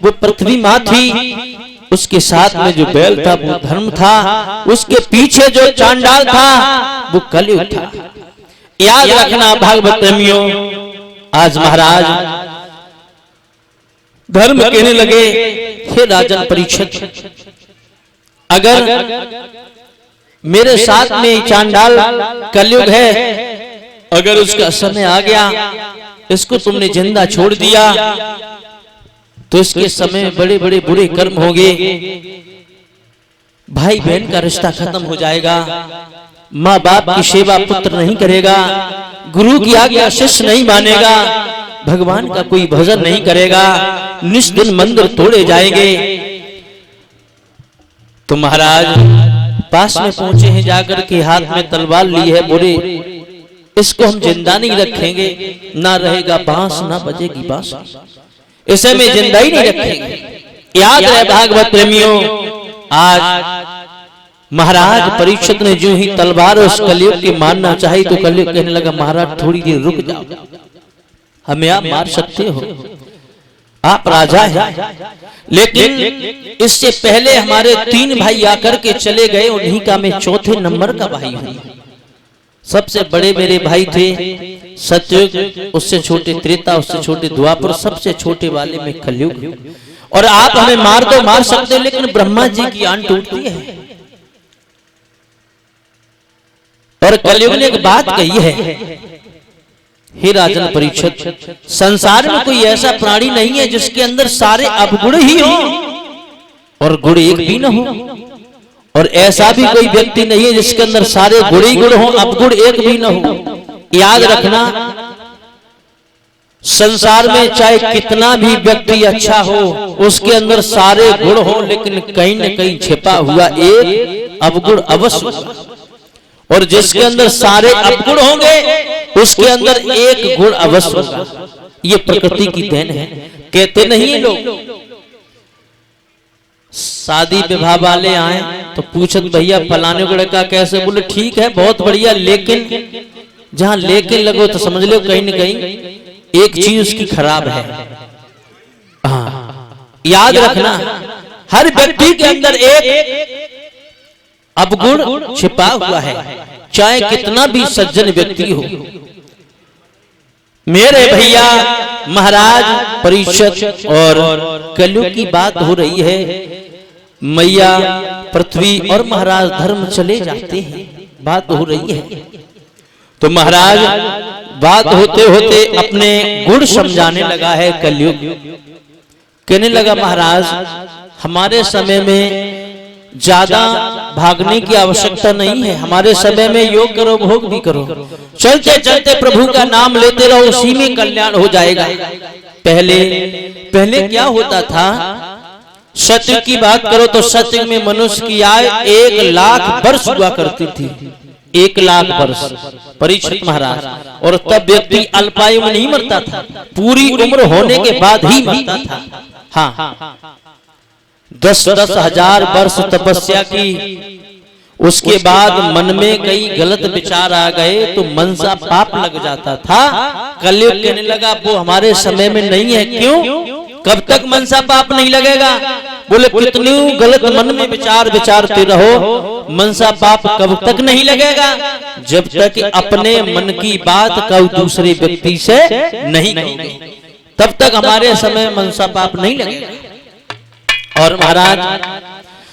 वो पृथ्वी मां थी। उसके साथ में जो बैल था वो धर्म था, उसके पीछे जो चांडाल था वो कलयुग था। याद रखना भागवत प्रेमियों, आज महाराज धर्म कहने लगे, हे राजन परीक्षित, अगर मेरे साथ में चांडाल कलयुग है, अगर उसका समय आ गया, इसको तुमने जिंदा छोड़ दिया तो इसके समय में बड़े बड़े बुरे कर्म होंगे, भाई बहन का रिश्ता खत्म हो जाएगा, माँ बाप की सेवा पुत्र नहीं करेगा, गुरु की आज्ञा शिष्य नहीं मानेगा, भगवान का कोई भजन नहीं करेगा, निष्दिन मंदिर तोड़े जाएंगे। तो महाराज पास में पहुंचे हैं, जाकर के हाथ में तलवार ली है, बोले इसको हम जिंदा नहीं रखेंगे, ना रहेगा बांस ना बजेगी बांस, इसे में जिंदा ही नहीं रखेंगे। याद रहे भागवत प्रेमियों, आज महाराज परीक्षित ने जो ही तलवार उस कलयुग की मारना चाहिए तो कलयुग कहने लगा, महाराज थोड़ी देर रुक जाओ, हमें आप मार सकते हो, आप राजा हैं, लेकिन इससे पहले हमारे 3 भाई आकर के चले गए, उन्हीं का मैं चौथे नंबर का भाई हूं। सबसे बड़े मेरे भाई थे सतयुग, उससे छोटे त्रेता, उससे छोटे द्वापर, सबसे छोटे वाले में कलयुग। और आप हमें मार तो मार सकते हो, लेकिन ब्रह्मा जी की आन टूटती है। और कलयुग ने एक बात कही है, हे राजन परीक्षित, संसार में कोई ऐसा प्राणी नहीं है जिसके अंदर सारे अवगुण ही हो और गुण एक भी न हो, और ऐसा भी कोई व्यक्ति नहीं है जिसके अंदर सारे गुण ही गुण हो, अवगुण एक भी न हो। याद रखना, संसार में चाहे कितना भी व्यक्ति अच्छा हो, उसके अंदर सारे गुण हो, लेकिन कहीं न कहीं छिपा हुआ एक अवगुण अवश्य होगा, और जिसके अंदर सारे अवगुण होंगे उसके अंदर एक गुण अवश्य होगा। ये प्रकृति की देन है। कहते नहीं है लोग, शादी विवाह वाले आए तो पूछत भैया फलाने को लड़का कैसे, बोले ठीक है बहुत बढ़िया, लेकिन जहां लेकिन लगो तो समझ लो कहीं न कहीं एक चीज उसकी खराब है। हाँ, याद रखना, हर व्यक्ति के अंदर एक अवगुण छिपा हुआ है, चाहे कितना भी सज्जन व्यक्ति हो। मेरे भैया महाराज परीक्षित और कलयुग की बात हो रही है, मैया पृथ्वी और महाराज धर्म चले जाते हैं, बात हो रही है। तो महाराज बात होते होते अपने गुण समझाने लगा है कलयुग, कहने लगा महाराज हमारे समय में ज्यादा भागने की आवश्यकता नहीं है, हमारे समय में योग करो भोग भी करो, चलते चलते प्रभु का नाम लेते रहो, उसी में कल्याण हो जाएगा। पहले क्या होता था, सत्य की बात करो तो सत्य में मनुष्य की आयु 1 लाख वर्ष हुआ करती थी, 1 लाख वर्ष परीक्षित महाराज, और तब व्यक्ति अल्पायु में नहीं मरता था, पूरी उम्र होने के बाद ही मरता था। हाँ, 10-10 हजार वर्ष तपस्या की, उसके बाद मन में कई गलत विचार आ गए तो मनसा पाप लग जाता था। कलयुग कहने लगा वो हमारे समय में नहीं है। क्यों, कब तक मनसा पाप नहीं लगेगा? बोले कितनी गलत मन में विचार विचारते रहो, मनसा पाप कब तक नहीं लगेगा? जब तक अपने मन की बात कब दूसरे व्यक्ति से नहीं कहोगे, तब तक हमारे समय मनसा पाप नहीं लगेगा। और महाराज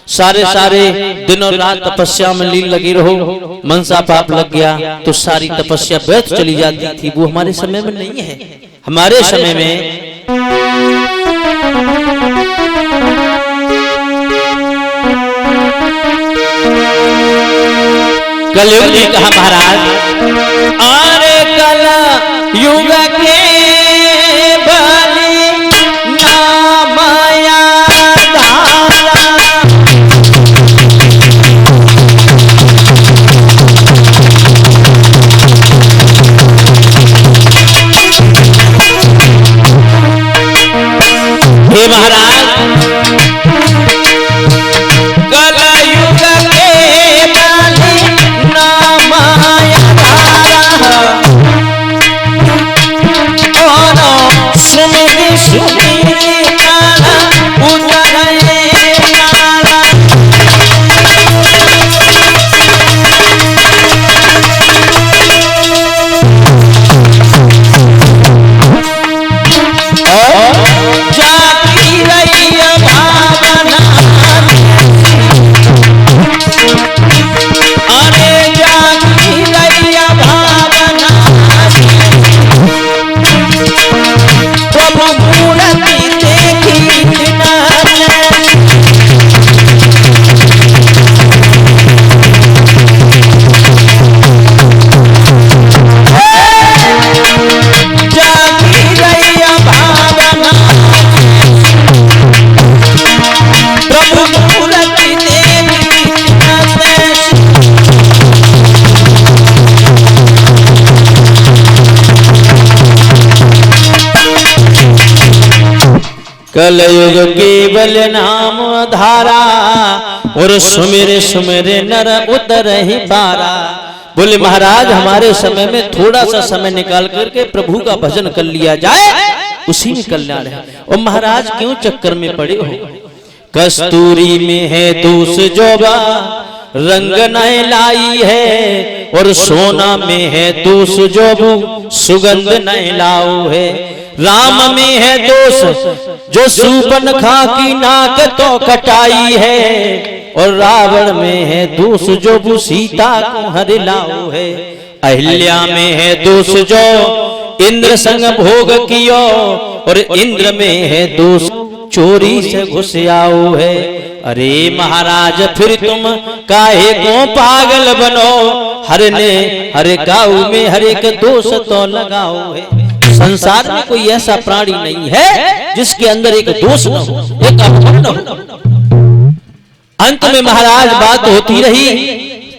सारे दिन और रात तपस्या में लीन लगे रहो, मनसा पाप लग गया तो सारी तपस्या व्यर्थ चली जाती थी। वो हमारे समय में नहीं है। हमारे समय में कलयुग ने कहा महाराज, अरे कल युग के कलयुग केवल नाम धारा और सुमिरे सुमिरे नर उतर ही पारा। बोले महाराज हमारे समय में थोड़ा सा समय निकाल करके प्रभु का भजन कर लिया जाए, उसी में कल्याण है। और महाराज क्यों चक्कर में पड़े हो? कस्तूरी में है दोष जोगा रंग नहीं लाई है, और सोना में है दोष जोबू सुगंध नहीं लाओ है। राम में है दोष जो सूर्पनखा की नाक तो कटाई है, और रावण में है दोष जो सीता को हरि लाओ है। अहिल्या में है दोष जो इंद्र संग भोग कियो, और इंद्र में है दोष चोरी से घुस आओ है। अरे महाराज फिर तुम काहे को पागल बनो, हर ने हर काऊ में हर एक दोष तो लगाओ है। संसार में कोई ऐसा प्राणी नहीं है जिसके अंदर एक दोष न हो, एक अवगुण न हो। अंत में महाराज बात होती रही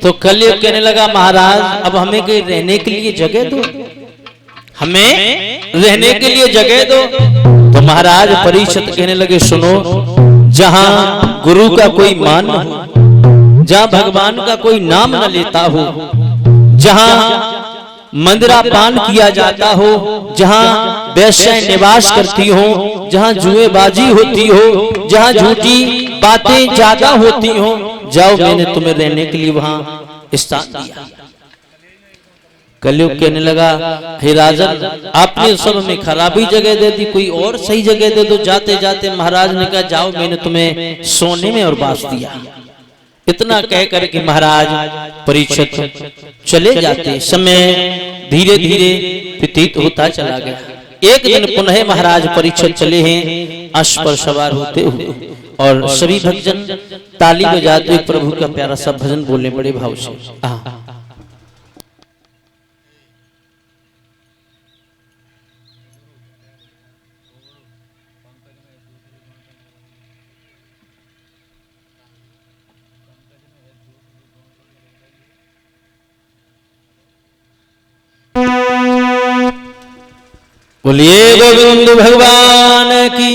तो कलयुग कहने लगा महाराज अब हमें कहीं रहने के लिए जगह दो, हमें रहने के लिए जगह दो। तो महाराज परीक्षित कहने लगे सुनो, जहां गुरु का कोई मान न हो, जहां भगवान का कोई नाम न लेता हो, जहां मंदिरा पान किया जाता हो, जहां वैश्य निवास करती हो, जहां जुएबाजी होती हो, जहां झूठी बातें ज्यादा होती हो, जाओ मैंने तुम्हें रहने के लिए वहां स्थान दिया। कलयुग कहने लगा हे राजन आपने सब में खराबी जगह दे दी, कोई और सही जगह दे दो। जाते जाते महाराज ने कहा जाओ मैंने तुम्हें सोने में और बांस दिया। इतना कह करके महाराज परीक्षित चले जाते समय धीरे धीरे व्यतीत होता चला गया। एक दिन पुनः महाराज परीक्षित चले हैं अश्व पर सवार होते हुए, और सभी भक्तजन ताली बजाते हुए प्रभु का प्यारा सब भजन बोलने बड़े भाव से। बोलिए गोविंद भगवान की।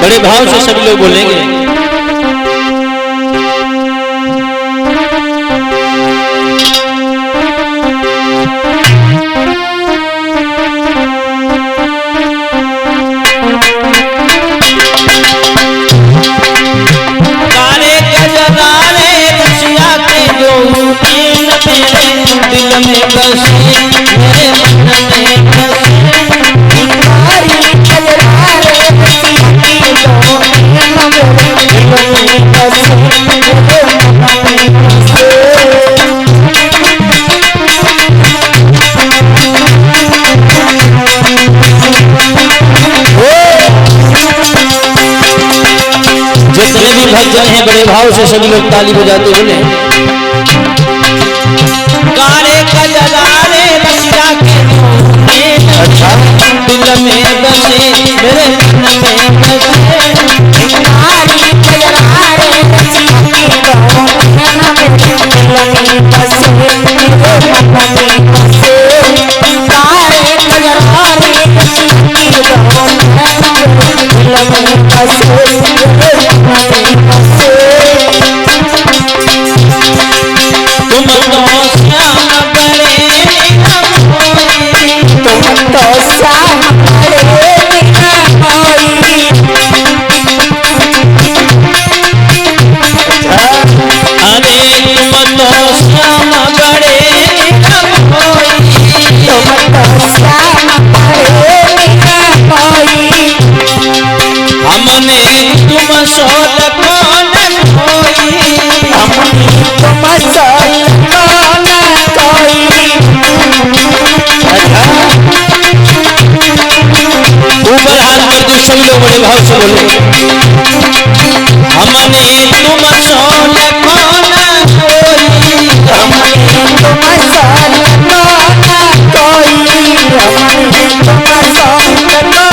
बड़े भाव से सभी लोग बोलेंगे। भक्तजन हैं बड़े भाव से सभी लोग ताली बजाते बोले गाने कजराने रसिया के अच्छा दिल में बसे मेरे मन में बसे गाने कजराने रसिया के दिल में बसे मेरे मन में बसे गाने कजराने रसिया के दिल में बसे सभी लोग बड़े भाव से बोले हमने तुम सोल कोना कोई हमने तुम सोल कोना कोई हमने तुम सोल कोना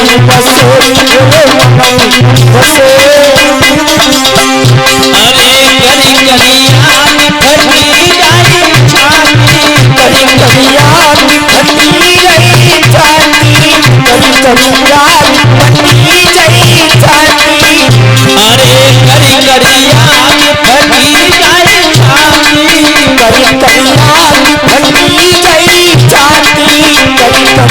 में बसे मेरे मन में बसे। अरे करी करिया निखरती जाई छाती, करी करिया निखरती रही जाती, करी करिया निखरती रही जाती। अरे करी करिया निखरती जाई छाती, करी करिया निखरती रही जाती, करी करिया निखरती रही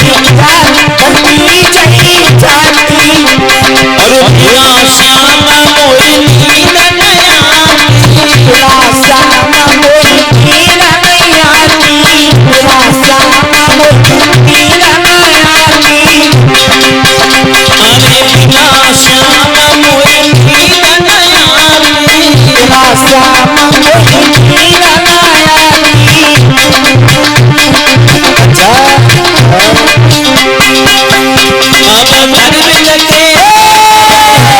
जाती। अरे बिना श्याम मोहिनी नयनाती, बिना श्याम मोहिनी नयनाती, बिना श्याम मोहिनी नयनाती। अरे बिना श्याम मोहिनी नयनाती, बिना श्याम मोहिनी नयनाती। अच्छा अब घर में लगे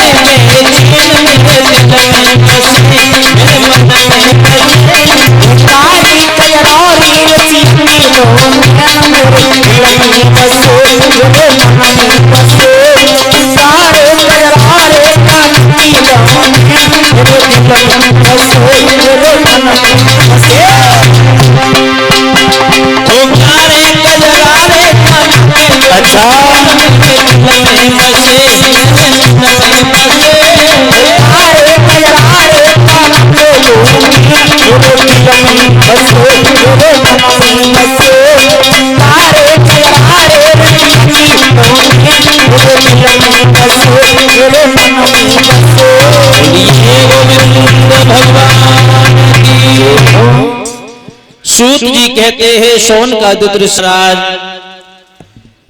मेरे दिल में बसे, मेरे मन में बसे। तारी कयरोरी रचीनी लो मेरे दिल में बसे, मेरे मन में बसे। तारे कयरारे कांती लो मेरे दिल में बसे, मेरे मन में बसे। ओंकारे कजरारे कांते लो, अच्छा मेरे दिल में बसे, मेरे मन में बसे। तारे कयरारे कांते लो मेरे दिल में बसे, मेरे मन में बसे। तारे कयरारे रचीनी लो मेरे दिल में बसे, मेरे मन में बसे। ये गोविंद भगवान की। सूत जी कहते हैं सोन का दुद्रसराज,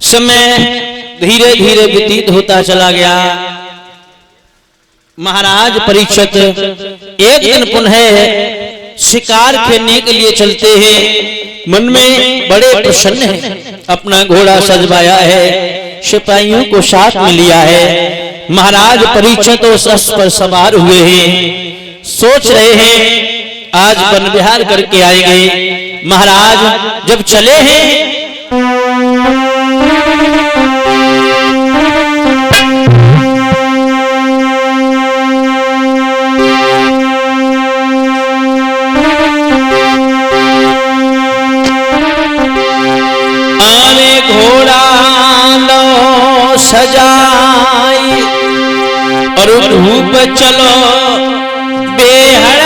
समय धीरे धीरे व्यतीत होता चला गया। महाराज परीक्षित एक दिन पुनः शिकार खेलने के लिए चलते हैं। मन में बड़े प्रसन्न हैं, अपना घोड़ा सजवाया है, सिपाहियों को साथ में लिया है। महाराज परीक्षित उस अश्व पर सवार हुए हैं, सोच रहे हैं आज वन विहार करके आएंगे। महाराज जब चले हैं आने घोड़ा लो सजाई और धूप चलो बेहड़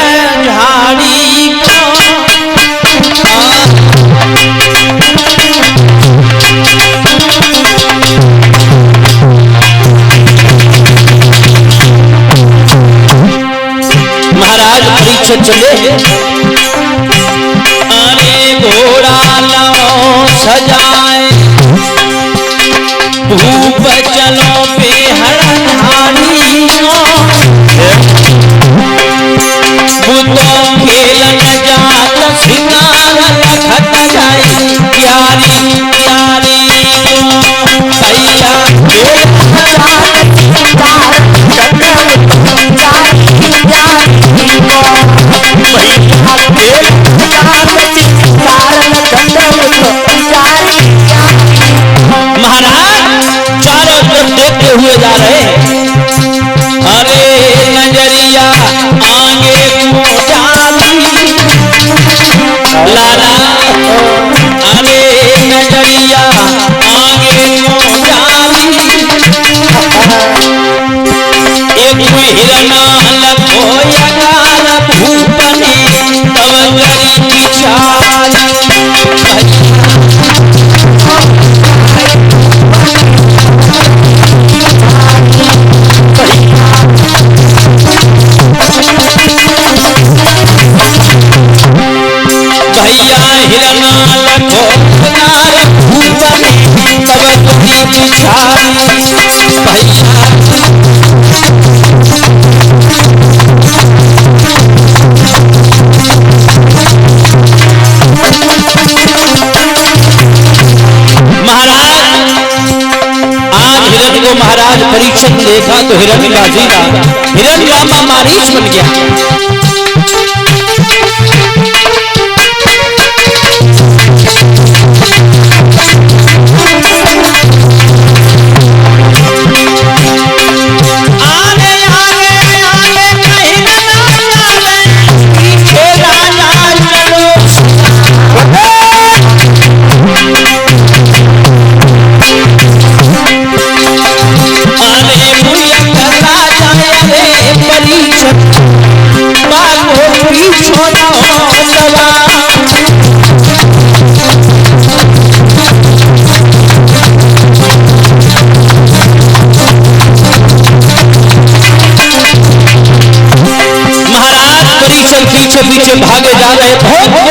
झाड़ी को। महाराज परीक्षित चले, अरे घोड़ा लो सजाए, धूप चलो बेहड़ झाड़ी को। बुद्धो खेलन जात शिकार लखत जाए, प्यारी प्यारी भैया महाराज चारों तरफ देखते हुए जा रहे हैं। अरे नजरिया आगे को जाती लाला, अरे नजरिया आगे को जाती। एक हिरना लखोया गाल भूपने तब करी की चाल। भैया हिरना लखो नार भूपने तब करी की चाल। भैया महाराज परीक्षित देखा तो हिरण बाजीरा, हिरण मामा मारीच बन गया।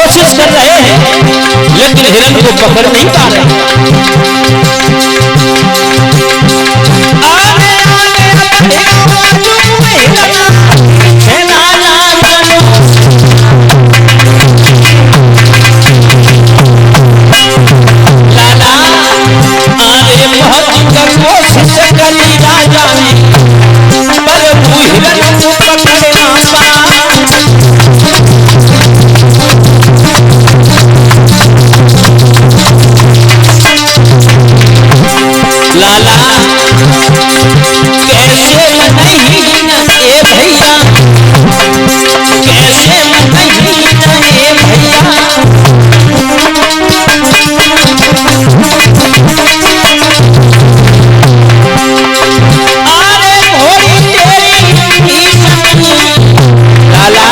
कोशिश कर रहे हैं, लेकिन हिरण को पकड़ नहीं पा रहे। आगे आगे कोशिश करी राजा ने, पर तू हिरण को पकड़ ना पाया। लाला कैसे नहीं न ए भैया, कैसे नहीं न ए भैया, अरे घोड़ी तेरी लाला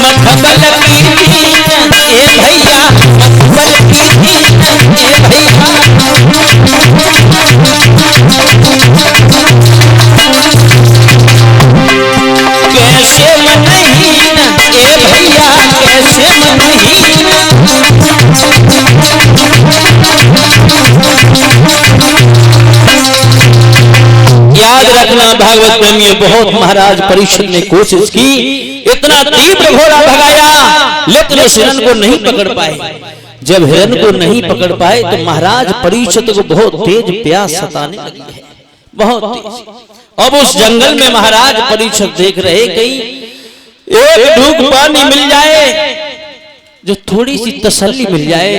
मखबल की ए भैया, मखबल की ए भैया, कैसे नहीं न ए भैया, कैसे नहीं न। याद रखना भागवत प्रेमियों, बहुत महाराज परीक्षित ने कोशिश की, इतना तीव्र घोड़ा भगाया, लेकिन उस हिरण को नहीं पकड़ पाए। जब हिरण को नहीं पकड़ पाए तो महाराज परीक्षित को बहुत तेज प्यास सताने लगी है, बहुत तेज। अब उस जंगल में महाराज परीक्षित देख रहे कहीं एक ढूक पानी मिल जाए, जो थोड़ी सी तसल्ली मिल जाए।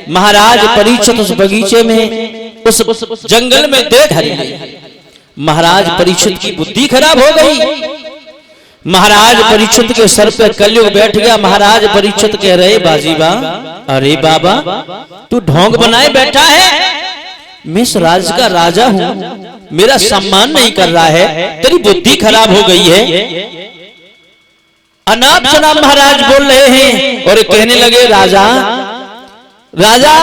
महाराज परीक्षित उस बगीचे में, उस जंगल में देख रहे। महाराज परीक्षित की बुद्धि खराब हो गई। महाराज परीक्षित के सर पे कलयुग बैठ गया। महाराज परीक्षित कह रहे बाजीबा, अरे बाबा तू ढोंग बनाए बैठा है, मैं इस राज्य का राजा हूं, मेरा सम्मान नहीं कर रहा है, तेरी बुद्धि खराब हो गई है। अनाप शनाप महाराज बोल रहे हैं और कहने लगे राजा राजा।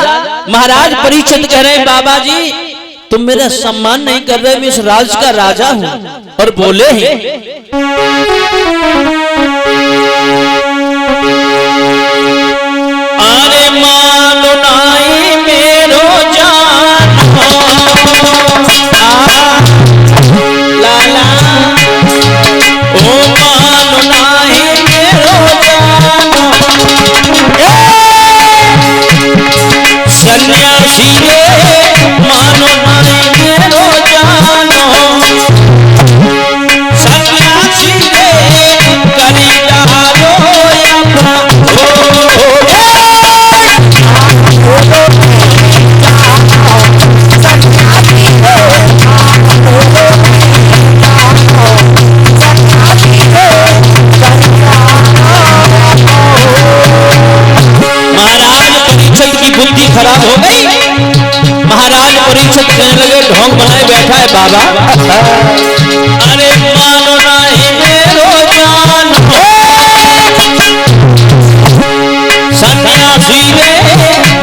महाराज परीक्षित कह रहे बाबा जी तुम मेरा सम्मान नहीं कर रहे, मैं इस राज्य का राजा हूं। और बोले हैं अरे मानो नाई मेरो जान लाला, ओ मानो नाई मेरो जान, सन्यासी रे मानो नाई मेरो जानो, सन्यासी रे करी डालो अपना बुद्धि खराब हो गई। महाराज परीक्षित कहने लगे ढोंग बनाए बैठा है बाबा, अरे मानो नहीं मेरो जान, सन्यासी रे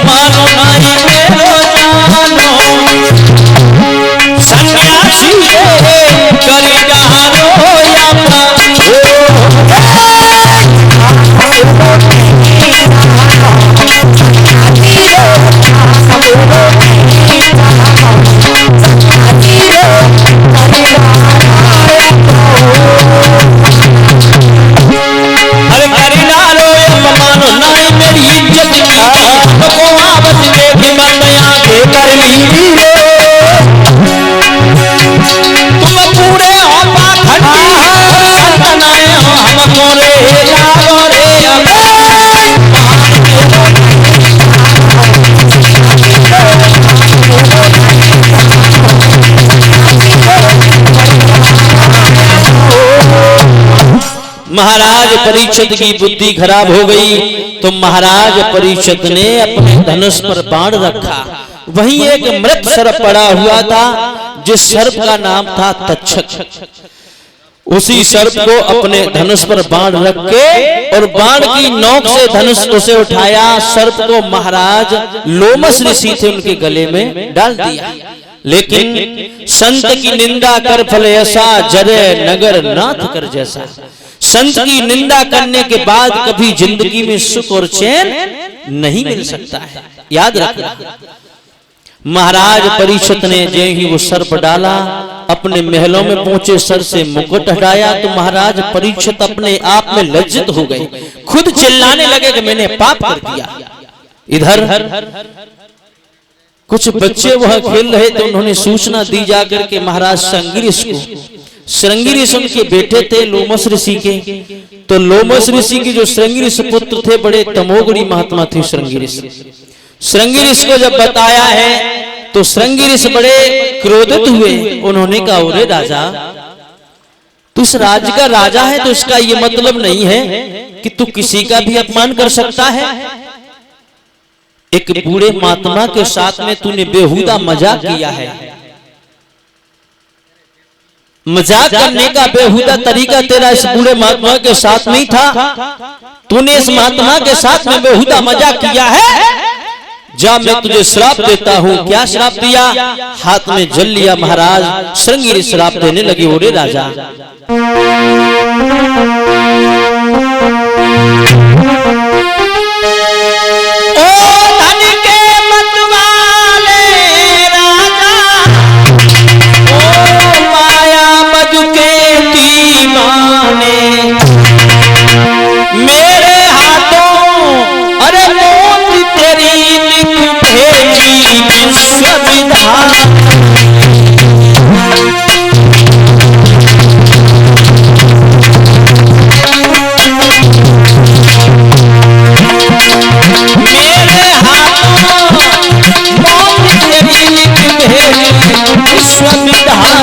मानो नहीं मेरो जानो, सन्यासी रे करी डालो अपना महाराज परीक्षित की बुद्धि खराब हो गई तो महाराज परीक्षित ने अपने धनुष पर बाण रखा। वहीं एक मृत सर्प पड़ा हुआ था जिस सर्प का नाम था तक्षक। उसी सर्प को अपने धनुष पर बाण रख के और बाण की नोक से धनुष उसे उठाया, सर्प को महाराज लोमस ऋषि थे उनके गले में डाल दिया। लेकिन संत की निंदा कर फल ऐसा, जरे नगर नाथ कर जैसा। संत की निंदा करने के बाद कभी जिंदगी में सुख और चैन नहीं मिल सकता है, याद रखना। महाराज परीक्षित ने जय ही वो सर्प डाला, अपने महलों में पहुंचे, सर से मुकुट हटाया तो महाराज परीक्षित अपने आप में लज्जित हो गए, खुद चिल्लाने लगे कि मैंने पाप कर दिया। इधर कुछ बच्चे वह खेल रहे थे, उन्होंने सूचना दी जाकर के महाराज श्रृंगी को। श्रृंगी ऋषि उनके बेटे थे लोमस ऋषि के, तो लोमस ऋषि के जो श्रृंगी ऋषि पुत्र थे बड़े तमोगुणी महात्मा थे श्रृंगी ऋषि। श्रृंगी ऋषि को जब बताया है तो श्रृंगी ऋषि बड़े क्रोधित हुए। उन्होंने कहा ओरे राजा, तू इस राज्य का राजा है तो इसका ये मतलब नहीं है कि तू किसी का भी अपमान कर सकता है। एक बूढ़े महात्मा के साथ में तूने बेहुदा मजाक किया है। मजाक करने का बेहुदा तरीका तेरा इस बूढ़े महात्मा के साथ नहीं था, तूने इस महात्मा के साथ में बेहुदा मजाक किया है। जा मैं तुझे श्राप देता हूँ। क्या श्राप दिया? हाथ में जल लिया। महाराज श्रृंगी श्राप देने लगे, ओरे राजा मेरे हाथों अरे मौत तेरी लिख भेजी विश्वविधान। मेरे हाथों मौत तेरी लिख भेजी विश्वविधान।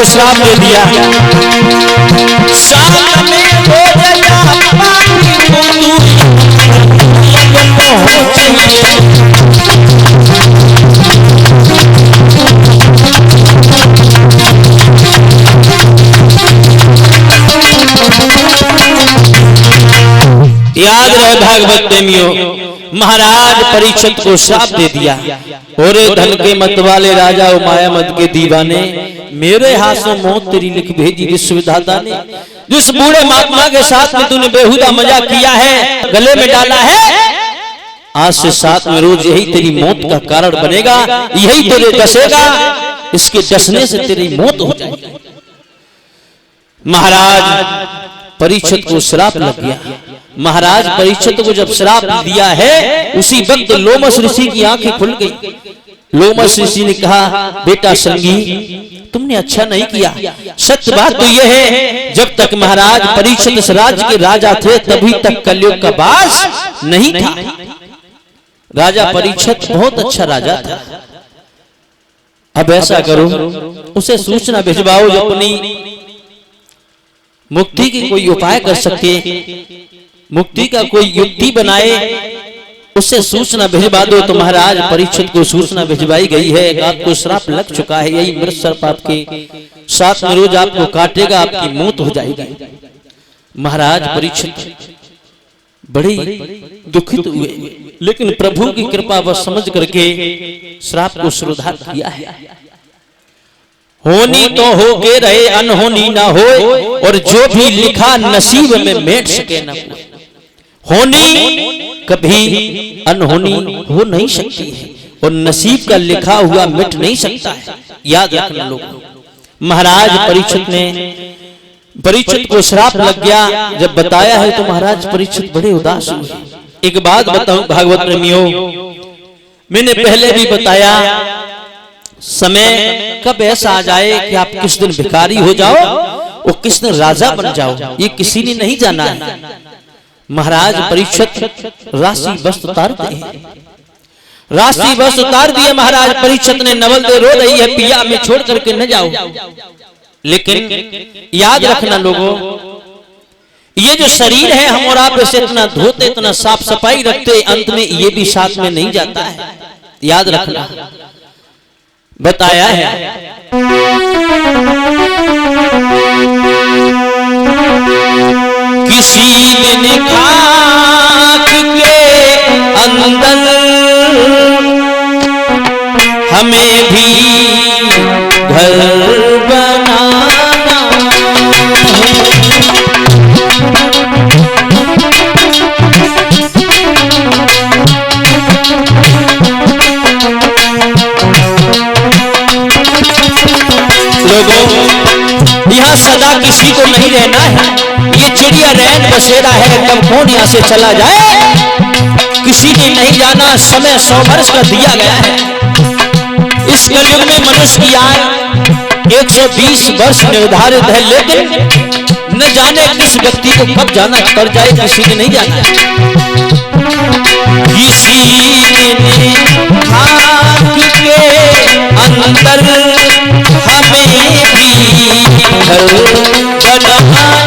श्राप दे दिया। साल में हो गया पानी को याद रहे भागवत प्रेमियों, महाराज परीक्षित को श्राप दे दिया। और धन के मत वाले राजा और माया मत के दीवाने, मेरे हाथ से मौत तेरी लिख भेजी विश्वविधाता ने। जिस बूढ़े महात्मा के साथ में तूने बेहुदा मजाक किया है, गले में डाला है, आज से साथ में रोज यही तेरी मौत का कारण बनेगा, यही तेरे डसेगा, इसके डसने से तेरी मौत हो जाएगी। महाराज परीक्षित को श्राप लग गया। महाराज परीक्षित को जब श्राप दिया है, उसी वक्त लोमस ऋषि की आंखें खुल गई। लोमस ऋषि ने कहा, बेटा श्रृंगी तुमने अच्छा नहीं किया। सत्य बात तो यह है, जब तक महाराज परीक्षित इस राज्य के राजा थे तभी तक कलयुग का वास नहीं था। राजा परीक्षित बहुत अच्छा राजा था। अब ऐसा करो, उसे सूचना भिजवाओ जो अपनी मुक्ति की कोई उपाय कर सके, मुक्ति का कोई युक्ति बनाए, उससे सूचना भिजवा दो। तो महाराज परीक्षित को सूचना भिजवाई गई है, आपको श्राप लग चुका है, यही मृत सर्प आपके साथ में रोज आपको काटेगा, आपकी मौत हो जाएगी। महाराज परीक्षित बड़े दुखित हुए, लेकिन प्रभु की कृपा व समझ करके श्राप को सुधार किया है। होनी तो हो के रहे, अनहोनी ना हो, और जो भी लिखा नसीब में मेट सके न कोई। होनी कभी अनहोनी हो नहीं सकती है, और नसीब का लिखा हुआ मिट नहीं सकता है, याद रखना लोग। महाराज परीक्षित को श्राप लग गया। जब बताया है तो महाराज परीक्षित बड़े उदास हुए। एक बात बताऊं भागवत प्रेमियों, मैंने पहले भी बताया, समय कब ऐसा आ जाए कि आप किस दिन भिखारी हो जाओ और किस दिन राजा बन जाओ, ये किसी ने नहीं जाना है। महाराज परीक्षित राशि वस्त्र उतारते हैं। राशि वस्त्र उतार दिए महाराज परीक्षित ने। नवल दे रो रही है, पिया में छोड़ करके न जाओ। लेकिन याद रखना लोगों, ये जो शरीर है हम और आप इसे इतना धोते, इतना साफ सफाई रखते, अंत में ये भी साथ में नहीं जाता है। याद रखना, बताया है किसी दिन खाक के अंदर हमें भी घर बनाना लोगों, यहाँ सदा किसी को नहीं रहना है। ये चिड़िया रैन बसेरा है, कब कौन यहाँ से चला जाए किसी ने नहीं जाना। समय 100 वर्ष का दिया गया है। इस कलयुग में मनुष्य की आयु 120 वर्ष निर्धारित है, लेकिन न जाने किस व्यक्ति को कब जाना पड़ जाए, किसी ने नहीं जाना। किसी ने खाक के अंदर हमें भी घर बनाना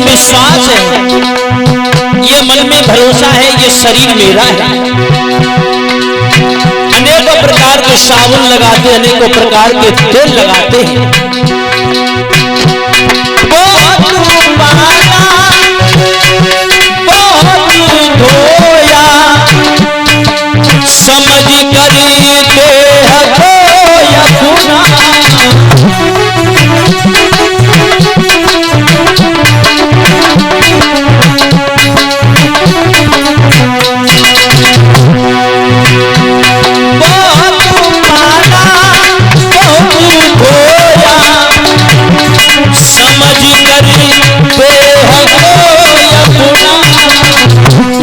विश्वास है, ये मन में भरोसा है, ये शरीर मेरा है। अनेकों प्रकार के साबुन लगाते, अनेकों प्रकार के तेल लगाते हैं। बहुत धोया समझ कर देह धोया गुना।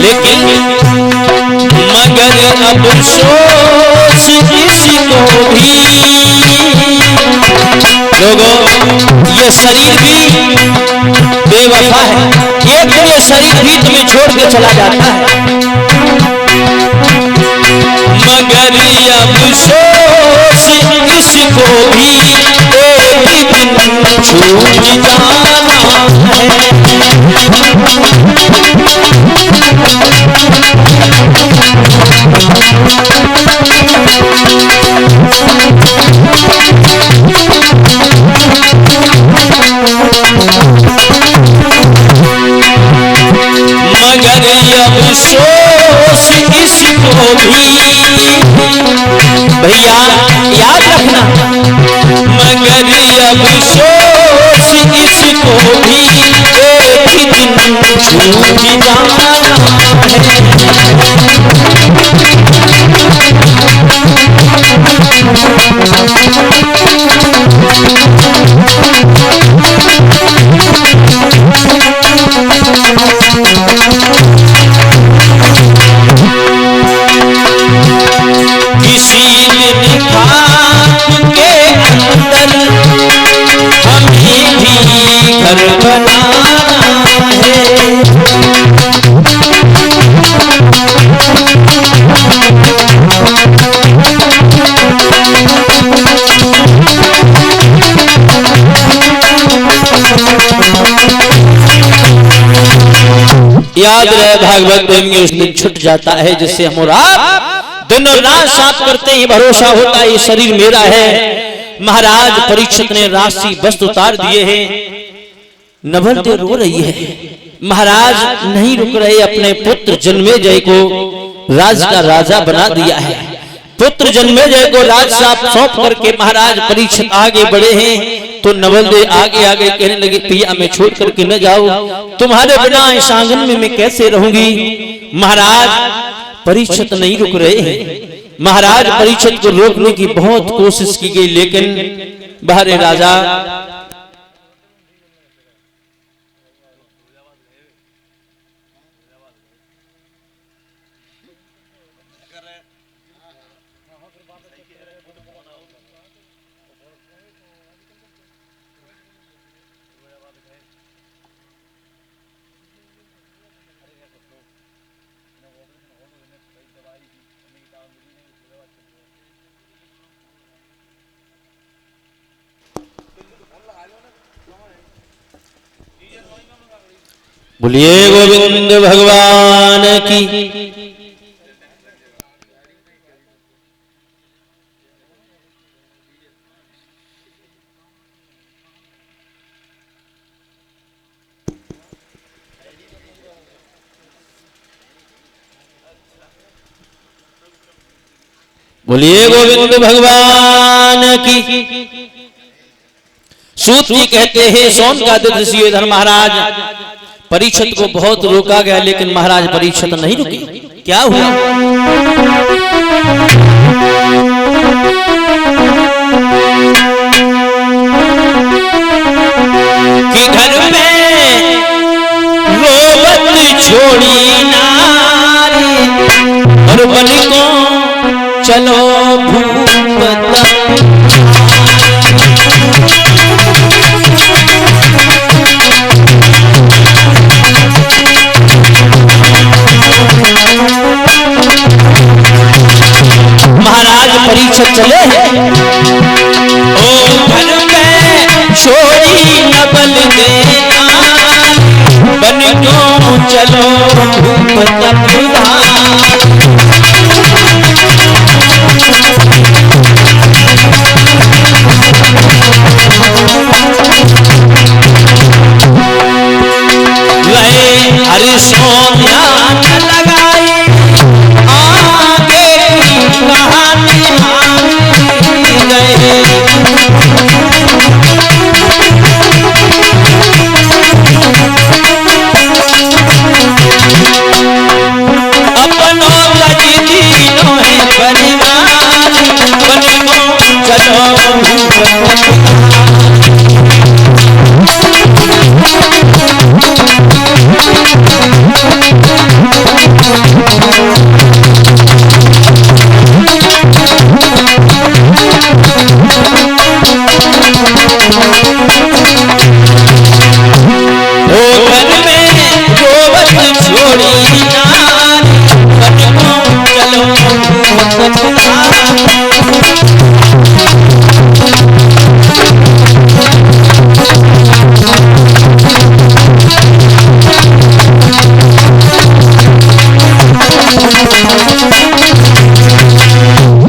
लेकिन मगर अब सोच इसको भी लोगों, ये शरीर भी बेवफा है। एक दिन ये शरीर भी तुम्हें छोड़ के चला जाता है। मगर अब सोच इसको भी एक दिन छूट जाना है। मगर अब सोच इसको भी, भैया याद रखना, मगर अब सोच इसको भी एक दिन छूट जाना किसी दिन खाक के अंदर हमें भी घर बनाना है। याद रहे भागवत प्रेमी उस दिन छूट जाता है जिससे हम और आप दोनों रात साफ करते ही भरोसा होता है ये शरीर मेरा है। महाराज परीक्षित ने राशि वस्त्र उतार दिए हैं। नवलदेव रो रही है। महाराज नहीं रुक रहे, अपने पुत्र जन्मेजय को राज का राजा बना दिया है। पुत्र जन्मेजय को राज साहब सौंप करके महाराज परीक्षित आगे बढ़े हैं। तो नवलदेव आगे आगे कहने लगे, पिया मैं छोड़ करके न जाऊं, तुम्हारे बिना इस आंगन में मैं कैसे रहूंगी। महाराज परीक्षित नहीं रुक रहे हैं। महाराज परीक्षित को रोकने की बहुत कोशिश की गई, लेकिन बाहर राजा बोलिए गोविंद भगवान की। बोलिए गोविंद भगवान की। सूत जी कहते हैं सोन का ऋषि इधर महाराज परीक्षित को बहुत रोका गया, लेकिन महाराज परीक्षित नहीं रुके। क्या हुआ कि घर में रोवत छोड़ी नारी और बन को चलो भूपत महाराज परीक्षित चले हैं। ओ घर में छोड़ी न बल देना बन को चलो भूपत हरि सोनिया लगाई आगे कहानी गए। अपनों लगी तीनों है परिवार बन को चलो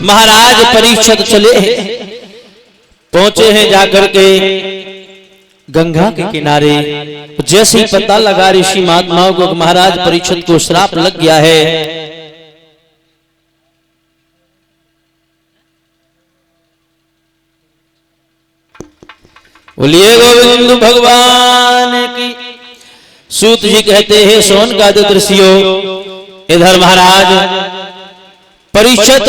महाराज परीक्षित चले पहुंचे हैं जाकर के गंगा के किनारे। जैसे ही पता लगा ऋषि महात्माओं को महाराज परीक्षित को श्राप लग गया है, बोलिए गोविंद भगवान की। सूत जी कहते हैं सोन का दृश्यो इधर महाराज परीक्षित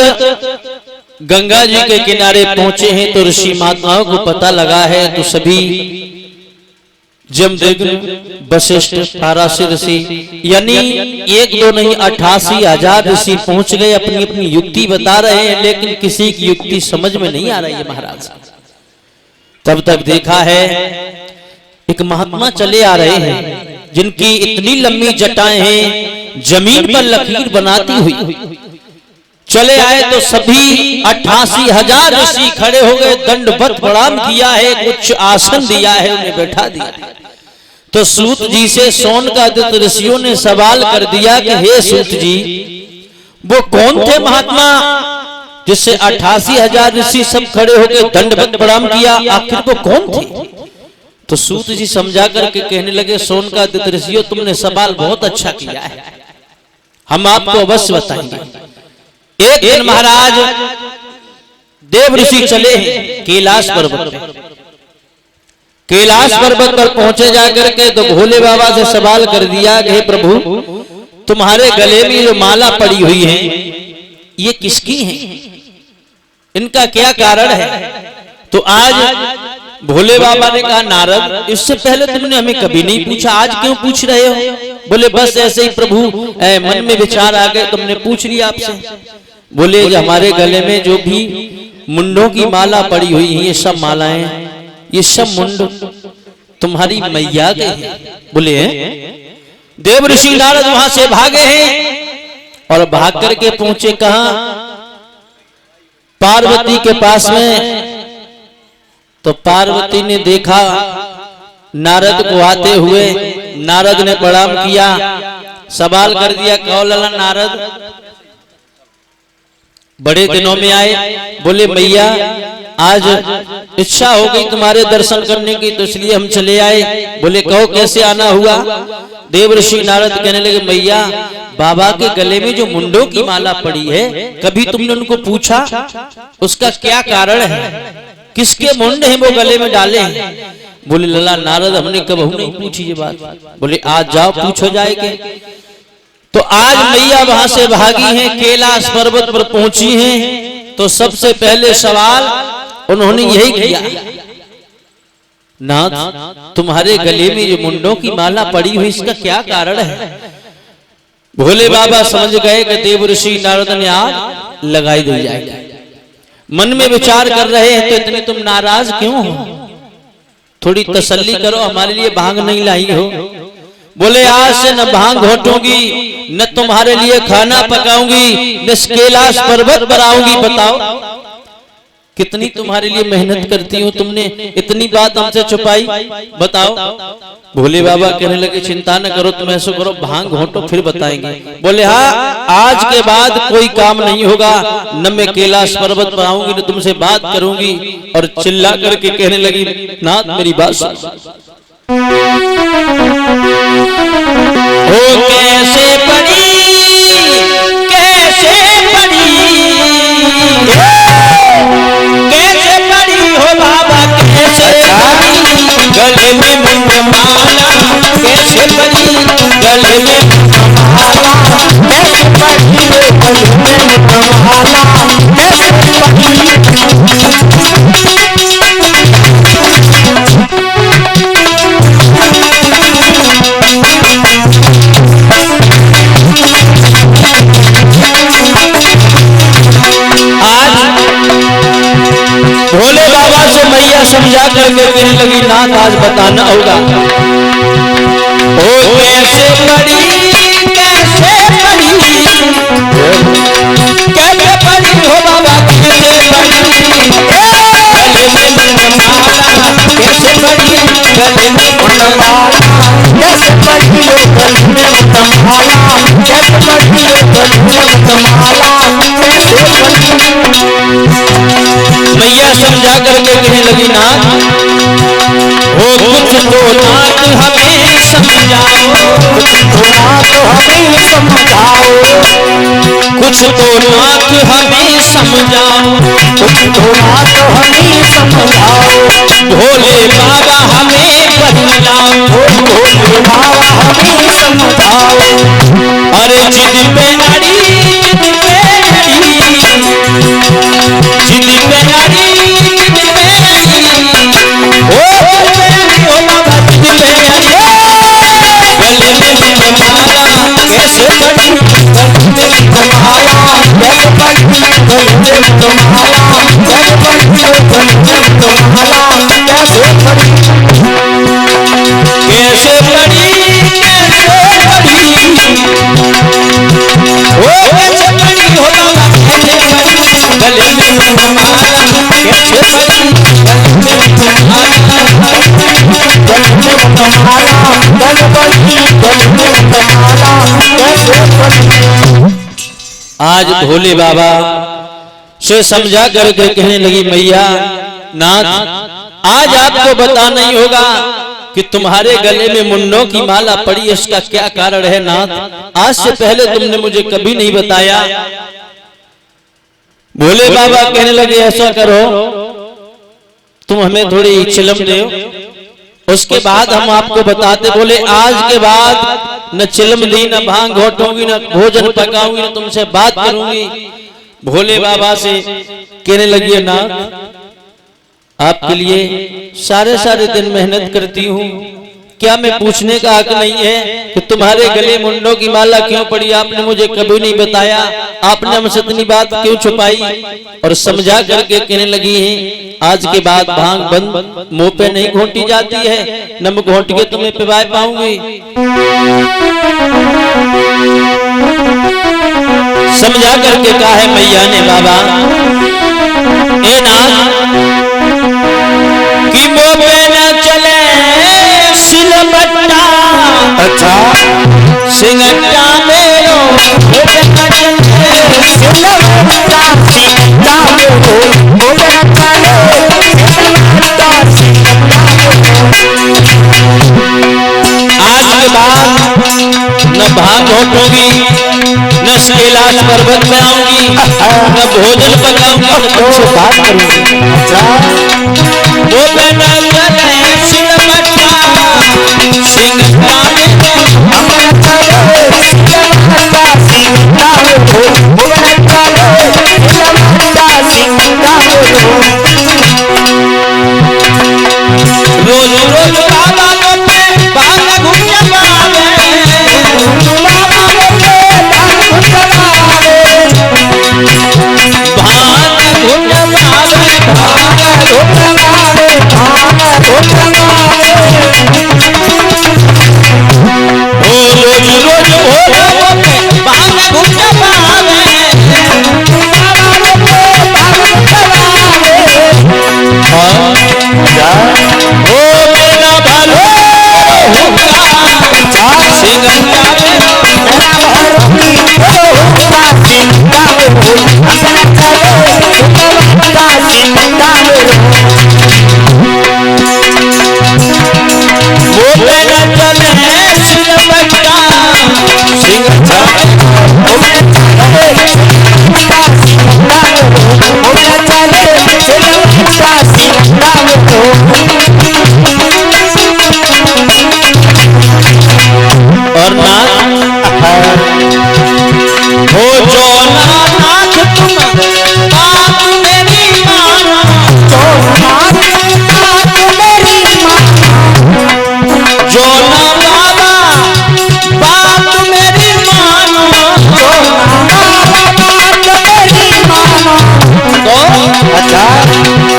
गंगा जी के किनारे पहुंचे हैं तो ऋषि महात्माओं को पता लगा है। तो सभी जमदग्नि वशिष्ठ पाराशर ऋषि यानी एक दो नहीं 88,000 ऋषि पहुंच गए, अपनी अपनी युक्ति बता रहे हैं, लेकिन किसी की युक्ति समझ में नहीं आ रही है महाराज। तब तक देखा है एक महात्मा चले आ रहे हैं जिनकी इतनी लंबी जटाएं हैं जमीन पर लकीर बनाती हुई चले आए। तो सभी 88,000 ऋषि खड़े हो गए, दंडवत प्रणाम किया है, कुछ आसन दिया है, उन्हें बैठा दिया। तो सूत जी से शौनकादित्य ऋषियों ने सवाल कर दिया कि हे सूत जी, वो कौन थे महात्मा जिससे 88,000 ऋषि सब खड़े होकर दंडवत प्रणाम किया, आखिर वो कौन थे? तो सूत जी समझा करके कहने लगे, शौनकादित्य ऋषियों, तुमने सवाल बहुत अच्छा किया है, हम आपको अवश्य बताएंगे। एक दिन महाराज देव ऋषि चले हैं कैलाश पर्वत पे। कैलाश पर्वत पर पहुंचे जाकर के तो भोले बाबा से सवाल कर दिया कि हे प्रभु, तुम्हारे गले में जो माला पड़ी हुई है ये किसकी है, इनका क्या कारण है? तो आज भोले बाबा ने कहा, नारद, इससे पहले तुमने हमें कभी नहीं पूछा, आज क्यों पूछ रहे हो? बोले बस ऐसे ही प्रभु मन में विचार आ गए, तुमने पूछ लिया आपसे। बोले हमारे गले में जो भी मुंडों की माला पड़ी हुई है, ये सब मालाएं, ये सब मुंड तुम्हारी मैया के हैं। बोले देव ऋषि नारद वहां से भागे हैं और भाग करके पहुंचे कहां? पार्वती के पास में। तो पार्वती ने देखा नारद को आते हुए, नारद ने प्रणाम किया, सवाल कर दिया, कहो लला नारद, बड़े दिनों में आए। बोले मैया, आज इच्छा हो गई तुम्हारे दर्शन करने की, तो इसलिए हम चले आए। बोले कहो कैसे आना हुआ? देव ऋषि नारद कहने लगे, मैया, बाबा के गले में जो मुंडों की माला पड़ी है, कभी तुमने उनको पूछा उसका क्या कारण है, किसके मुंड हैं वो गले में डाले हैं? बोले लला नारद, हमने कबहू नहीं पूछी ये बात। बोले आज जाओ पूछो जाएगा। तो आज मैया वहां से भागी हैं, कैलाश पर्वत पर पहुंची हैं। तो सबसे पहले सवाल उन्होंने यही किया, नाथ, तुम्हारे गले में जो मुंडों की माला पड़ी हुई, इसका क्या कारण है? भोले बाबा समझ गए कि देव ऋषि नारद ने आग लगाई दी जाएगी। मन में विचार कर रहे हैं, तो इतने तुम नाराज क्यों हो? थोड़ी तसल्ली करो, हमारे लिए भांग नहीं लाई हो। बोले आज से न भांग घोटूंगी, न तुम्हारे लिए खाना पकाऊंगी, न कैलाश पर्वत पर आऊंगी। बताओ कितनी तुम्हारे लिए मेहनत करती हूँ, तुमने इतनी बात हमसे छुपाई, बताओ। भोले बाबा कहने लगे, चिंता न करो, तुम ऐसा करो, भांग घोटो फिर बताएंगे। बोले हाँ, आज के बाद कोई काम नहीं होगा, न मैं कैलाश पर्वत पर आऊंगी, न तुमसे बात करूंगी। और चिल्ला करके कहने लगी, नाथ मेरी बात सुन। हो कैसे पड़ी, कैसे पड़ी, कैसे पड़ी हो बाबा, कैसे पड़ी गले में मुंड माला, कैसे पड़ी गले में माला, कैसे पड़ी गले में माला, कैसे भोले बाबा से मैया समझा करके कहने लगी, नाथ आज बताना होगा। ओ कैसे पड़ी, कैसे पड़ी, कैसे पड़ी हो बाबा, कैसे पड़ी गले में मुंड माला, कैसे पड़ी गले में मुंड माला, कैसे पड़ी गले में मुंड माला, कैसे पड़ी गले में मुंड माला, कैसे पड़ी। मैया समझा करके कहने लगी, नाथ हो कुछ तो नाथ हमें समझाओ, कुछ तो नाथ हमें समझाओ, कुछ तो नाथ हमें समझाओ, कुछ तो नाथ हमें समझाओ। भोले बाबा हमें बतलाओ, भोले बाबा हमें समझाओ। अरे जिद पे अड़ी, जिद पे अड़ी, जिद पे अड़ी, जिद पे अड़ी, ओ बाबा जिद पे अड़ी, गले में मुंड माला, कैसे पड़ी गले में मुंड माला, कैसे पड़ी गले में मुंड माला, कैसे पड़ी गले में मुंड माला, कैसे पड़ी, कैसे पड़ी, कैसे पड़ी, आज भोले बाबा से समझा करके कहने लगी, मैया नाथ, आज आपको बताना ही होगा कि तुम्हारे गले में मुन्नों की माला पड़ी, इसका क्या कारण है नाथ? आज से पहले तुमने मुझे कभी नहीं बताया। भोले बाबा कहने लगे, ऐसा करो, तुम हमें थोड़ी चिलम दो, उसके बाद हम आपको बताते। बोले आज के बाद न चिलम दी, न भांग घोटूंगी, न भोजन पकाऊंगी, न तुमसे बात करूंगी। भोले बाबा से कहने लगी, नाथ आपके लिए सारे सारे दिन मेहनत करती हूँ, क्या मैं पूछने का हक नहीं है कि तुम्हारे गले मुंडों की माला क्यों पड़ी? आपने मुझे कभी नहीं बताया, आपने हमसे इतनी बात क्यों छुपाई? और समझा करके कहने लगी है, आज के बाद भांग बंद, मुंह पे नहीं घोंटी जाती है, न मैं घोंट के तुम्हें पिवा पाऊंगी। समझा करके कहा है मैया ने, बाबा ए नाथ कि मुंह पे न चले सिलबट्टा, अच्छा सिंगट्टा मेरो मुंह पे न चले सिलबट्टा, सिंगट्टा मेरो मुंह पे न चले सिलबट्टा, सिंगट्टा मेरो। आज के बाद न भांग घोटूंगी, न कैलाश पर्वत में आऊंगी, न भोजन पकाऊंगी, न तुमसे बात करूंगी। वो पे न चले सिलबट्टा, सिंगट्टा मेरो मुंह पे न चले सिलबट्टा, सिंगट्टा मेरो मुंह पे न चले सिलबट्टा, सिंगट्टा मेरो। रोज रोज बाबा पे भांग घुट पावे, बाबा बोले भांग घुट पावे, भांग घुट पावे, भांग घुट पावे, भांग घुट पावे। ओ रोज रोज भोले पे भांग घुट पावे, बाबा बोले भांग घुट पावे। ओ मेरा भलो होगा सिंगट्टा मेरो, मेरा भरोगी होगा सिंगट्टा मेरो, अपना चले सिलबट्टा, सिंगट्टा मेरो। वो पे न चले सिलबट्टा, सिंगट्टा मुंह पे चले सिलबट्टा, सिंगट्टा मेरो, मुंह पे चले सिलबट्टा, सिंगट्टा मेरो। और नाथ हो जो नाथ तुम बात मेरी मानो, तो नाथ बात मेरी मानो, जो ना बाबा बात मेरी मानो, तो बाबा बात मेरी मानो। तो अच्छा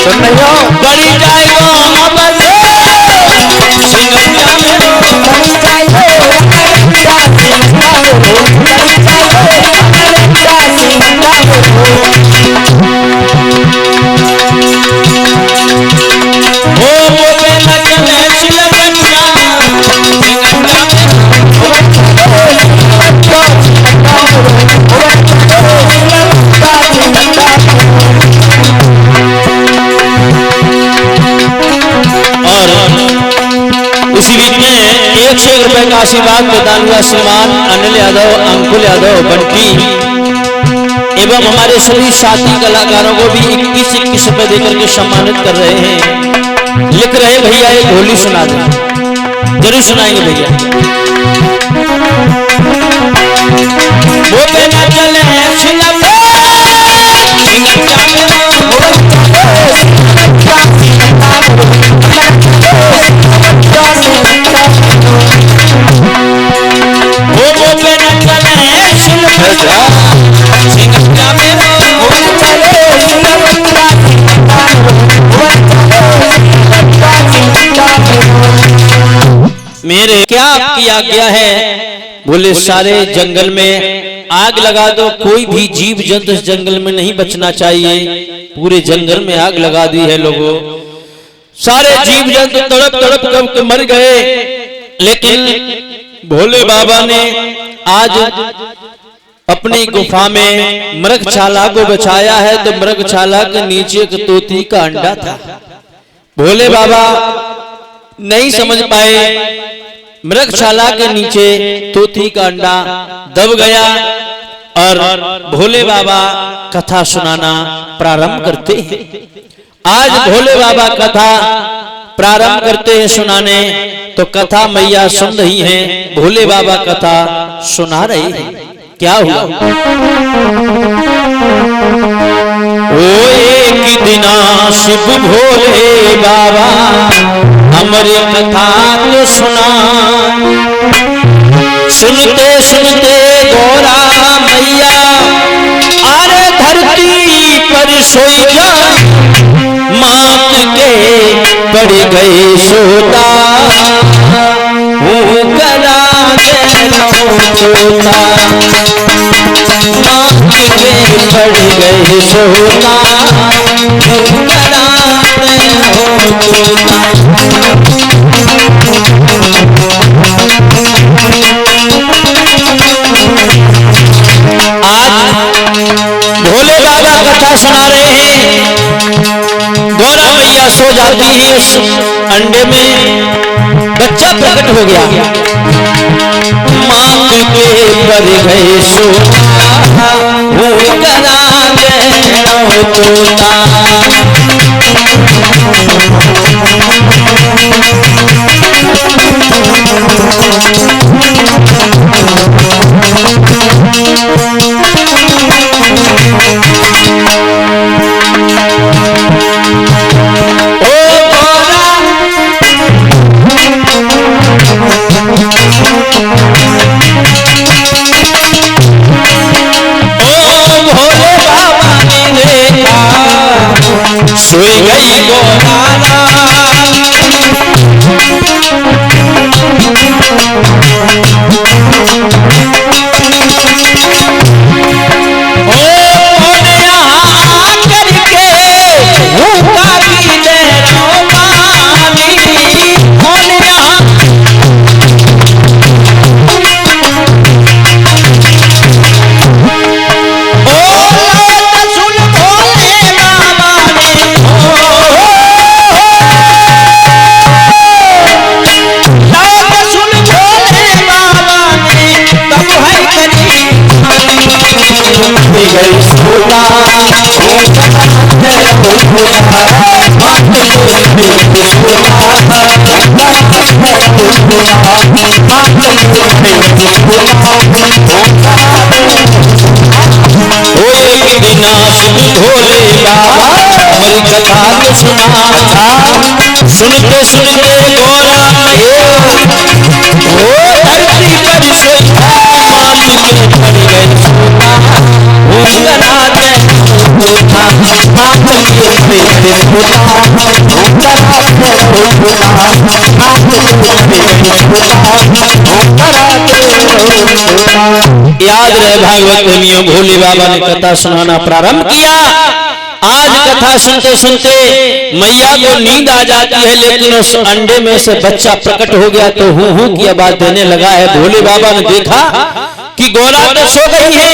सुन रही हो? बड़ी जाएगा अब सिंगट्टा मेरो, बड़ी चाहिए अमेरिका सिंगट्टा मेरो, बड़ी चाहिए अमेरिका सिंगट्टा मेरो। वो पे न चले सिलबट्टा, सिंगट्टा मेरो, और उसी बीच में 101 रुपए का आशीर्वाद प्रदान हुआ श्रीमान अनिल यादव, अंकुल यादव, बंटी एवं हमारे सभी साथी कलाकारों को भी 21-21 रुपए देकर के सम्मानित कर रहे हैं। लिख रहे भैया एक होली सुना दे, जरूर सुनाएंगे भैया। वो पे न चले सिलबट्टा, सिंगट्टा मेरो, वो पे न चले सिलबट्टा, सिंगट्टा मेरो, मेरे क्या आपकी आज्ञा है? बोले सारे जंगल में आग लगा दो, कोई भी जीव जंतु इस जंगल में नहीं बचना चाहिए। पूरे जंगल में आग लगा दी है लोगों, सारे जीव जंतु तड़प तड़प कर मर गए। लेकिन भोले बाबा ने आज अपनी गुफा में मृगशाला को बचाया है, तो मृगशाला के नीचे एक तोती का अंडा था। भोले बाबा नहीं समझ पाए, मृगशाला के नीचे तोती का अंडा दब गया और भोले बाबा कथा सुनाना प्रारंभ करते हैं। आज भोले बाबा कथा प्रारंभ करते हैं सुनाने, तो कथा मैया सुन रही हैं, भोले बाबा कथा सुना रहे हैं। क्या हुआ? ओ एक दिना शिव भोले बाबा हमारी कथा तो सुना, सुनते सुनते गौरा मैया अरे धरती पर सोई जा, मात के पड़ गए सोता, करा सोता, मात के पड़ गए सोता, करा सोता। भोले बाबा कथा सुना रहे हैं, गौरा मैया सो जाती है, उस अंडे में बच्चा प्रकट हो गया, माँ के पर गए सोता, वो करा तोता। सोई गई गोराना, भोले बाबा हमारी कथा तो सुना था, सुनते सुनते गौरा वो धरती पर सोई, मात के पड़ गए सोता, वो करा दे सोता, मात के पड़ गए सोता, वो करा दे सोता, मात के पड़ गए सोता, वो करा दे सोता। याद रहे भागवत प्रेमियों, भोले बाबा ने कथा सुनाना प्रारंभ किया। आज कथा सुनते सुनते मैया को नींद आ जाती है, लेकिन उस अंडे में से बच्चा प्रकट हो गया तो हूं हूं की आवाज देने लगा है। भोले बाबा ने देखा कि गौरा तो सो गई है,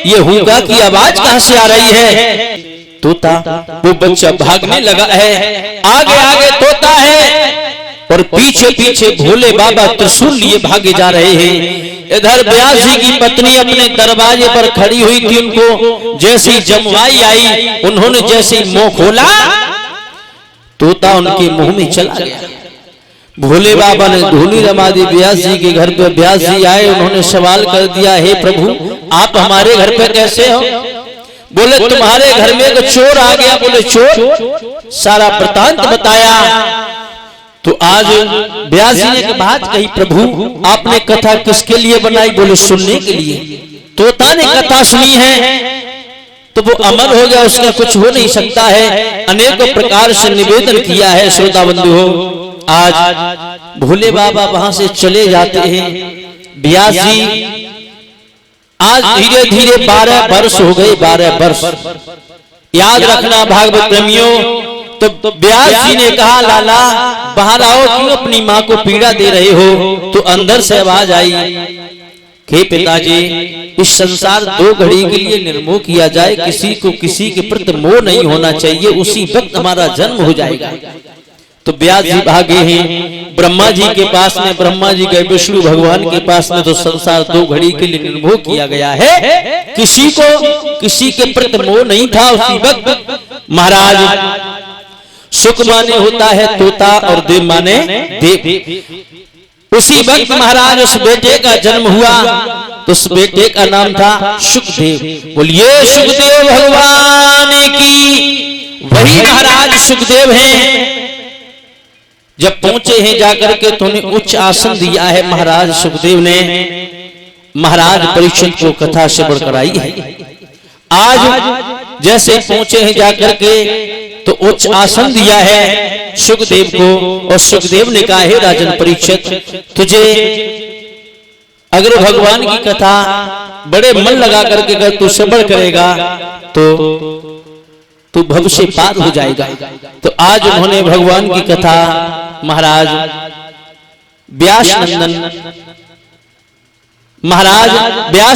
ये हुंका की आवाज कहां से आ रही है? तोता, वो बच्चा भागने लगा है, आगे आगे तोता है और पीछे पीछे भोले बाबा त्रिशूल लिए भागे जा रहे हैं। इधर व्यास जी की पत्नी अपने दरवाजे पर खड़ी हुई थी, उनको जैसी जमवाई आई, उन्होंने जैसे मुंह खोला, तोता उनके मुंह में चला गया। भोले बाबा ने धूनी रमा दी व्यास जी के घर पे। व्यास जी आए, उन्होंने सवाल कर दिया, हे प्रभु आप हमारे घर पे कैसे हो? बोले तुम्हारे घर में एक चोर आ गया। बोले चोर? सारा वृतांत बताया। तो आज व्यास जी ने एक बात कही, प्रभु आपने कथा किसके लिए बनाई? बोले सुनने के लिए। तोता ने कथा सुनी है तो वो अमर हो गया, उसका कुछ हो नहीं सकता है। अनेक प्रकार से निवेदन किया है। श्रोता बंधु हो, आज भोले बाबा वहां से चले जाते हैं। व्यास जी आज धीरे धीरे 12 वर्ष हो गए। 12 वर्ष याद रखना भागवत प्रेमियों। तो व्यास जी ने कहा, लाला बाहर आओ, क्यों अपनी माँ को पीड़ा दे रहे हो? तो अंदर से आवाज आई, हे पिताजी, इस संसार 2 घड़ी के लिए निर्मोह किया जाए, किसी को किसी के प्रति मोह नहीं होना चाहिए, उसी वक्त हमारा जन्म हो जाएगा। तो व्यास जी भागे हैं ब्रह्मा जी के पास में, ब्रह्मा जी गए विष्णु भगवान के पास में, तो संसार 2 घड़ी के लिए निर्मोह किया गया है, किसी को किसी के प्रति मोह नहीं था। उसी वक्त महाराज सुख माने होता है तोता और देव माने देव। उसी वक्त महाराज उस बेटे का जन्म हुआ, तो उस बेटे का नाम था सुखदेव। बोलिए सुखदेव भगवान की। वही महाराज सुखदेव हैं, जब पहुंचे हैं जाकर के तो उन्हें उच्च आसन दिया है महाराज सुखदेव ने। महाराज परीक्षित को कथा श्रवण कराई है। आज जैसे पहुंचे हैं जाकर के तो उच्च आसन दिया है सुखदेव को, और सुखदेव ने कहा है राजन परीक्षित, तुझे अगर भगवान की कथा बड़े मन लगा करके अगर तू श्रवण करेगा तो तू भविष्य पार हो जाएगा। तो आज उन्होंने भगवान की कथा महाराज व्यास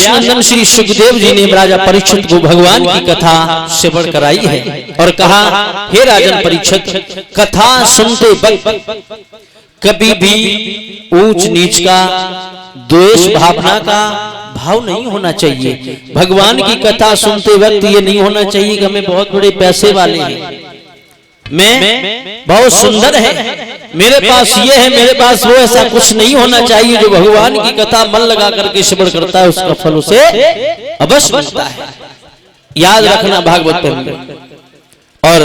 नंदन श्री सुखदेव जी ने राजा परीक्षित को भगवान की कथा श्रवण कराई है और कहा, हे राजन परीक्षित, कथा सुनते वक्त कभी भी ऊंच नीच का, द्वेष भावना का भाव नहीं होना चाहिए। भगवान की कथा सुनते वक्त ये नहीं होना चाहिए कि हमें बहुत बड़े पैसे वाले हैं, मैं बहुत सुंदर है, मेरे पास ये है, मेरे पास वो, ऐसा कुछ नहीं होना चाहिए। जो भगवान की कथा मन लगा करके श्रवण करता है उसका फल उसे अवश्य मिलता है। याद रखना भागवत में। और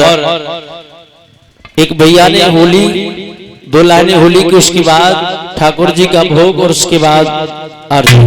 एक भैया ने होली 2 लाइनें होली की, उसके बाद ठाकुर जी का भोग और उसके बाद आरती।